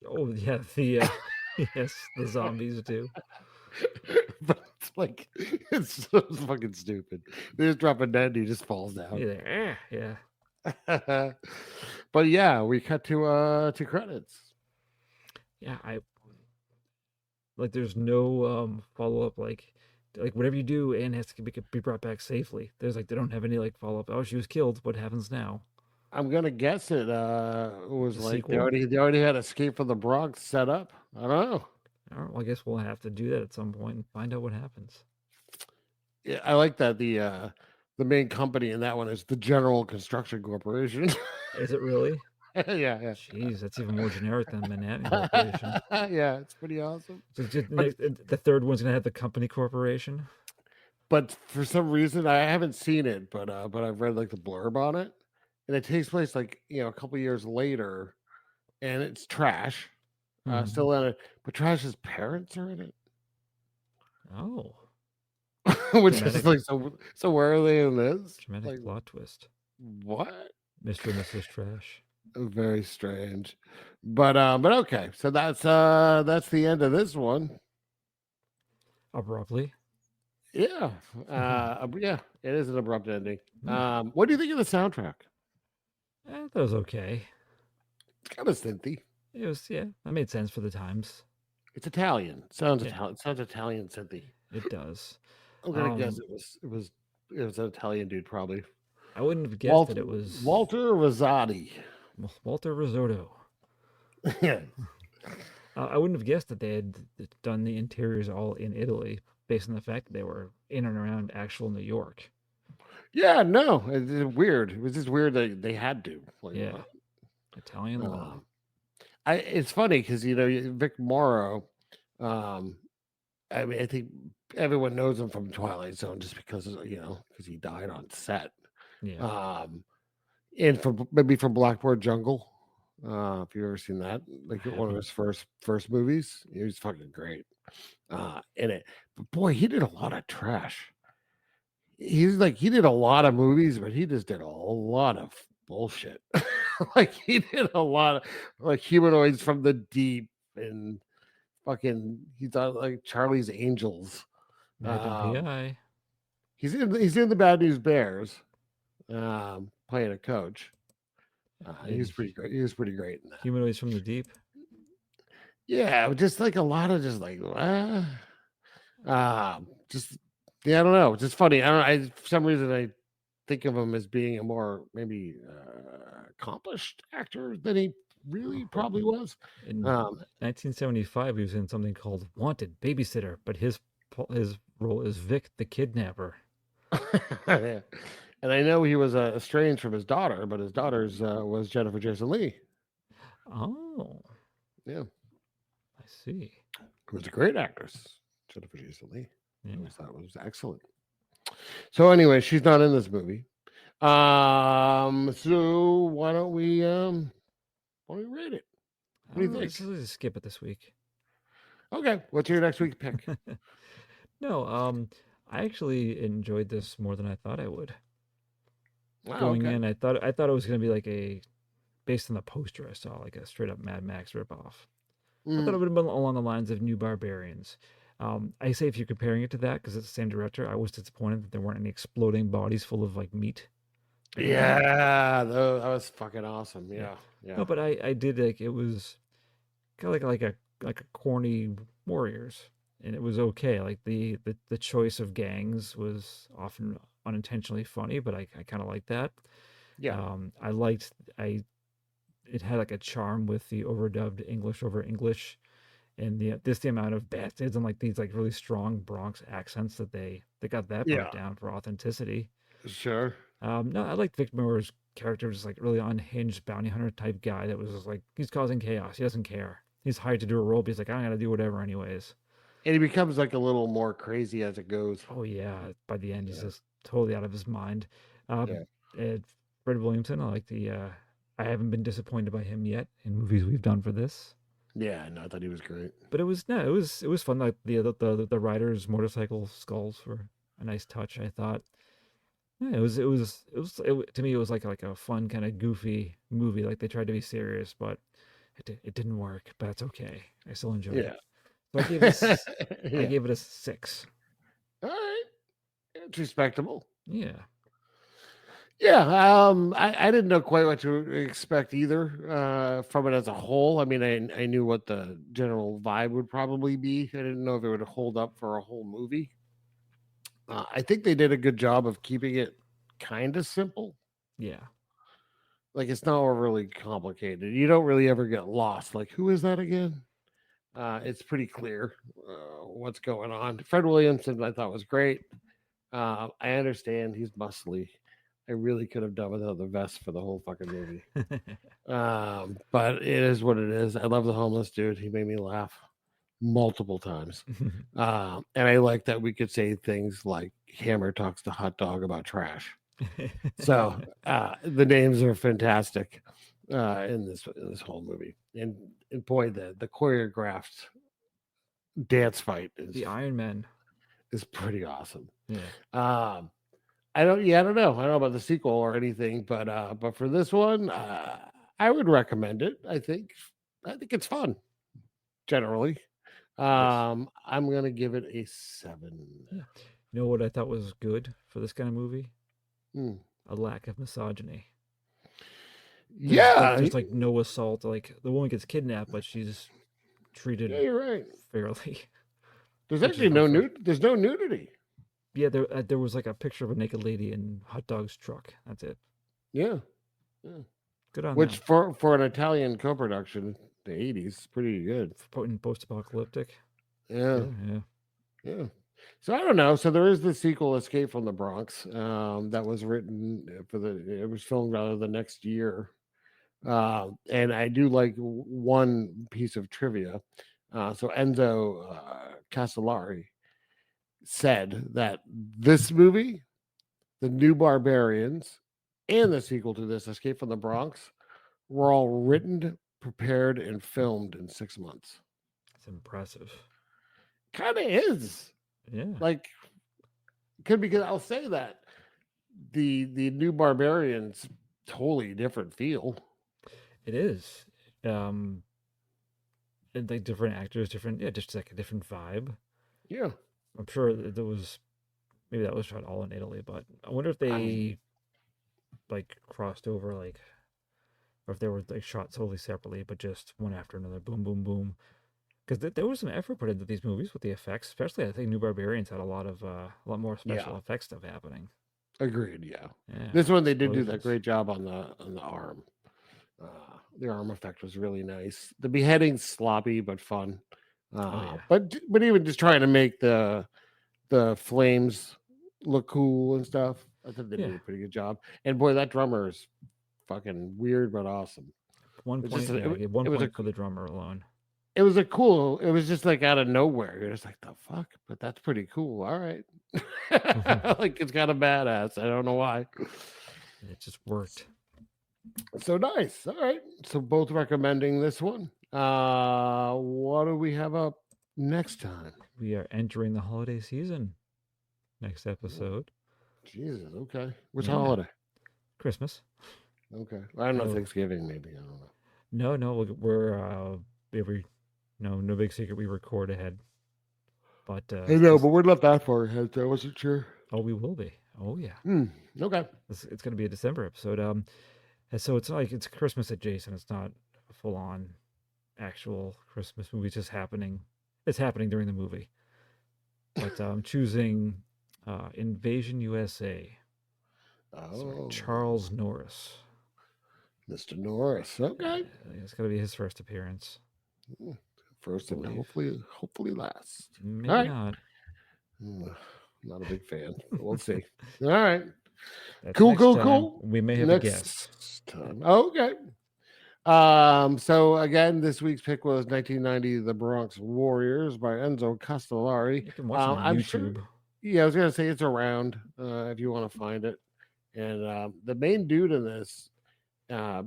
[SPEAKER 8] Oh yeah, Yes, the zombies do.
[SPEAKER 7] But it's like it's so fucking stupid. They just drop a net and he just falls down.
[SPEAKER 8] Yeah, yeah.
[SPEAKER 7] But yeah, we cut to credits.
[SPEAKER 8] Yeah, I like there's no follow up like whatever you do, Anne has to be brought back safely. There's like they don't have any like follow up. Oh, she was killed. What happens now?
[SPEAKER 7] I'm gonna guess it was
[SPEAKER 8] The
[SPEAKER 7] like
[SPEAKER 8] sequel?
[SPEAKER 7] they already had Escape from the Bronx set up. I don't know.
[SPEAKER 8] All right, well, I guess we'll have to do that at some point and find out what happens.
[SPEAKER 7] Yeah, I like that the main company in that one is the General Construction Corporation.
[SPEAKER 8] Is it really?
[SPEAKER 7] Yeah,
[SPEAKER 8] Jeez, that's even more generic than Manhattan Corporation.
[SPEAKER 7] Yeah, it's pretty awesome. But
[SPEAKER 8] The third one's gonna have the company corporation.
[SPEAKER 7] but for some reason I haven't seen it, but I've read like the blurb on it, and it takes place like a couple years later, and it's Trash, still in it, but Trash's parents are in it,
[SPEAKER 8] Oh,
[SPEAKER 7] which
[SPEAKER 8] dramatic,
[SPEAKER 7] is like so where are they in this?
[SPEAKER 8] dramatic
[SPEAKER 7] Like
[SPEAKER 8] plot twist.
[SPEAKER 7] what?
[SPEAKER 8] Mr. and Mrs. Trash.
[SPEAKER 7] Very strange, but okay, so that's the end of this one.
[SPEAKER 8] Abruptly.
[SPEAKER 7] Yeah, yeah, it is an abrupt ending. What do you think of the soundtrack?
[SPEAKER 8] I thought it was okay.
[SPEAKER 7] It's kind of synthy.
[SPEAKER 8] It was, yeah, that made sense for the times.
[SPEAKER 7] It's Italian. Sounds
[SPEAKER 8] Yeah.
[SPEAKER 7] Italian. Sounds Italian synthy.
[SPEAKER 8] It does.
[SPEAKER 7] I'm gonna guess it was an Italian dude probably.
[SPEAKER 8] I wouldn't have guessed that it was
[SPEAKER 7] Walter Rosati.
[SPEAKER 8] Walter Risotto.
[SPEAKER 7] Yeah.
[SPEAKER 8] I wouldn't have guessed that they had done the interiors all in Italy, based on the fact that they were in and around actual New York.
[SPEAKER 7] Yeah, no, it's weird. It was just weird that they had to. Like,
[SPEAKER 8] Yeah, Italian law.
[SPEAKER 7] it's funny because Vic Morrow. I mean, I think everyone knows him from Twilight Zone just because because he died on set.
[SPEAKER 8] Yeah,
[SPEAKER 7] And maybe from Blackboard Jungle. If you've ever seen that, like one of his first movies, he was fucking great in it. But boy, he did a lot of trash. He did a lot of movies, but he just did a lot of bullshit. Like he did a lot of like Humanoids from the Deep and fucking he thought like Charlie's Angels.
[SPEAKER 8] Magnum PI.
[SPEAKER 7] He's in the Bad News Bears, playing a coach. He was pretty great. He was pretty great in that.
[SPEAKER 8] Humanoids from the Deep.
[SPEAKER 7] Yeah, just like a lot of just like just yeah, I don't know. Just funny. I don't. For some reason I think of him as being a more maybe accomplished actor than he really probably was.
[SPEAKER 8] In 1975, he was in something called Wanted Babysitter, but his role is Vic the Kidnapper.
[SPEAKER 7] Yeah. And I know he was estranged from his daughter, but his daughter's was Jennifer Jason Leigh.
[SPEAKER 8] Oh,
[SPEAKER 7] Yeah,
[SPEAKER 8] I see.
[SPEAKER 7] who was a great actress, Jennifer Jason Leigh.
[SPEAKER 8] Yeah.
[SPEAKER 7] I always thought was excellent. So anyway, she's not in this movie. So why don't we rate it? What do you think?
[SPEAKER 8] Let's just skip it this week.
[SPEAKER 7] Okay, what's your next week pick?
[SPEAKER 8] No, I actually enjoyed this more than I thought I would.
[SPEAKER 7] Wow,
[SPEAKER 8] Going
[SPEAKER 7] okay.
[SPEAKER 8] in, I thought it was going to be like based on the poster I saw, like a straight up Mad Max ripoff. I thought it would have been along the lines of New Barbarians. I say if you're comparing it to that because it's the same director, I was disappointed that there weren't any exploding bodies full of like meat.
[SPEAKER 7] Yeah, that was fucking awesome. Yeah.
[SPEAKER 8] No, but I did like it was kind of like a corny Warriors, and it was okay. Like the choice of gangs was often unintentionally funny, but I kind of like that.
[SPEAKER 7] Yeah.
[SPEAKER 8] It had like a charm with the overdubbed English over English, and the amount of bastards and like these like really strong Bronx accents that they got that part down for authenticity.
[SPEAKER 7] Sure.
[SPEAKER 8] No, I liked Vic Morrow's character, just like really unhinged bounty hunter type guy that was just like he's causing chaos. He doesn't care. He's hired to do a role, but he's like, I'm gonna do whatever anyways.
[SPEAKER 7] And he becomes like a little more crazy as it goes.
[SPEAKER 8] Oh yeah, by the end he's just totally out of his mind.
[SPEAKER 7] Yeah.
[SPEAKER 8] Fred Williamson, I like I haven't been disappointed by him yet in movies we've done for this.
[SPEAKER 7] Yeah, no, I thought he was great.
[SPEAKER 8] But it was fun. Like the riders' motorcycle skulls were a nice touch. I thought. Yeah, to me it was like a fun kind of goofy movie. Like they tried to be serious, but it didn't work. But that's okay. I still enjoyed it. So I gave it I
[SPEAKER 7] Yeah.
[SPEAKER 8] gave it a 6.
[SPEAKER 7] All right. It's respectable.
[SPEAKER 8] Yeah.
[SPEAKER 7] Yeah, I didn't know quite what to expect either from it as a whole. I mean, I knew what the general vibe would probably be. I didn't know if it would hold up for a whole movie. I think they did a good job of keeping it kind of simple.
[SPEAKER 8] Yeah.
[SPEAKER 7] Like it's not overly complicated. You don't really ever get lost. Like, who is that again? It's pretty clear what's going on. Fred Williamson, I thought was great. I understand he's muscly. I really could have done without the vest for the whole fucking movie. But it is what it is. I love the homeless dude. He made me laugh multiple times. And I like that we could say things like Hammer talks to Hot Dog about trash. So the names are fantastic in this whole movie. And boy, the choreographed dance fight
[SPEAKER 8] The Iron Man.
[SPEAKER 7] is pretty awesome.
[SPEAKER 8] Yeah.
[SPEAKER 7] I don't know. I don't know about the sequel or anything, but for this one, I would recommend it. I think it's fun generally. I'm gonna give it a 7.
[SPEAKER 8] Yeah. You know what I thought was good for this kind of movie?
[SPEAKER 7] Hmm.
[SPEAKER 8] A lack of misogyny.
[SPEAKER 7] Yeah,
[SPEAKER 8] There's like no assault. Like the woman gets kidnapped, but she's treated
[SPEAKER 7] yeah, you're right.
[SPEAKER 8] fairly.
[SPEAKER 7] There's
[SPEAKER 8] Which is
[SPEAKER 7] actually there's no nudity.
[SPEAKER 8] Yeah, there was like a picture of a naked lady in Hot Dog's truck. That's it.
[SPEAKER 7] Yeah.
[SPEAKER 8] Good on
[SPEAKER 7] Which
[SPEAKER 8] them.
[SPEAKER 7] for an Italian co-production, the 80s, pretty good.
[SPEAKER 8] In post-apocalyptic.
[SPEAKER 7] Yeah.
[SPEAKER 8] Yeah.
[SPEAKER 7] So I don't know. So there is the sequel, Escape from the Bronx, that was written it was filmed rather the next year. And I do like one piece of trivia. So Enzo Castellari said that this movie, The New Barbarians, and the sequel to this, Escape from the Bronx, were all written, prepared, and filmed in 6 months.
[SPEAKER 8] It's impressive.
[SPEAKER 7] Kind of is.
[SPEAKER 8] Yeah.
[SPEAKER 7] Like, could because I'll say that the New Barbarians, totally different feel.
[SPEAKER 8] It is. And like different actors, just like a different vibe.
[SPEAKER 7] Yeah.
[SPEAKER 8] I'm sure there was maybe that was shot all in Italy, but I wonder if they like crossed over, like, or if they were like shot totally separately, but just one after another, boom, boom, boom. Because there was some effort put into these movies with the effects, especially I think New Barbarians had a lot more special effects stuff happening.
[SPEAKER 7] Agreed. Yeah.
[SPEAKER 8] Yeah.
[SPEAKER 7] This one they did do that great job on the arm. The arm effect was really nice. The beheading's sloppy but fun. But even just trying to make the flames look cool and stuff, I think they did a pretty good job. And boy, that drummer is fucking weird but awesome.
[SPEAKER 8] One point for the drummer alone.
[SPEAKER 7] It was just like out of nowhere. You're just like, the fuck? But that's pretty cool. All right. Like it's kind of badass. I don't know why.
[SPEAKER 8] It just worked.
[SPEAKER 7] So nice. All right. So both recommending this one. What do we have up next time?
[SPEAKER 8] We are entering the holiday season. Next episode.
[SPEAKER 7] Jesus. Okay. Which holiday?
[SPEAKER 8] Christmas.
[SPEAKER 7] Okay. I don't know. Thanksgiving, maybe. I don't know.
[SPEAKER 8] No. We're no big secret. We record ahead. But
[SPEAKER 7] I know, but we're not that far ahead, so I wasn't sure.
[SPEAKER 8] Oh, we will be. Oh yeah.
[SPEAKER 7] Okay.
[SPEAKER 8] It's going to be a December episode. And so it's like it's Christmas adjacent. It's not a full on actual Christmas movie. It's just happening. It's happening during the movie. But I'm choosing Invasion USA. Charles Norris.
[SPEAKER 7] Mr. Norris. Okay.
[SPEAKER 8] It's going to be his first appearance.
[SPEAKER 7] First and hopefully last.
[SPEAKER 8] Maybe right. Not.
[SPEAKER 7] Not a big fan. We'll see. All right.
[SPEAKER 8] That's
[SPEAKER 7] cool.
[SPEAKER 8] We may have a guest.
[SPEAKER 7] Time. Okay. So again, this week's pick was 1990, The Bronx Warriors by Enzo Castellari.
[SPEAKER 8] You can watch it on YouTube.
[SPEAKER 7] Sure, yeah, I was gonna say it's around if you want to find it. And the main dude in this,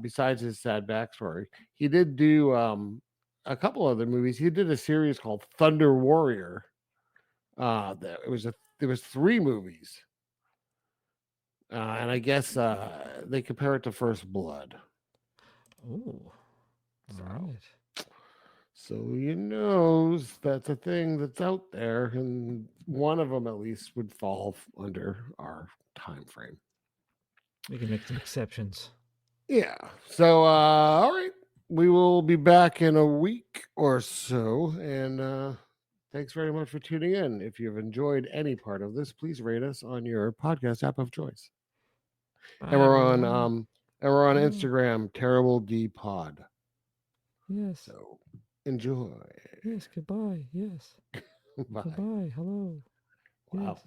[SPEAKER 7] besides his sad backstory, he did do a couple other movies. He did a series called Thunder Warrior. It was 3 movies. And I guess they compare it to First Blood.
[SPEAKER 8] Oh, all right.
[SPEAKER 7] So you knows that's a thing that's out there, and one of them at least would fall under our time frame.
[SPEAKER 8] We can make some exceptions.
[SPEAKER 7] Yeah. So all right. We will be back in a week or so. And thanks very much for tuning in. If you've enjoyed any part of this, please rate us on your podcast app of choice.
[SPEAKER 8] Bye,
[SPEAKER 7] And we're on
[SPEAKER 8] everyone.
[SPEAKER 7] and we're on
[SPEAKER 8] Yeah.
[SPEAKER 7] Instagram, Terrible D Pod.
[SPEAKER 8] Yes.
[SPEAKER 7] So enjoy.
[SPEAKER 8] Yes. Goodbye. Yes.
[SPEAKER 7] Bye.
[SPEAKER 8] Goodbye. Hello.
[SPEAKER 7] Wow.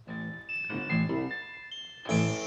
[SPEAKER 8] Yes.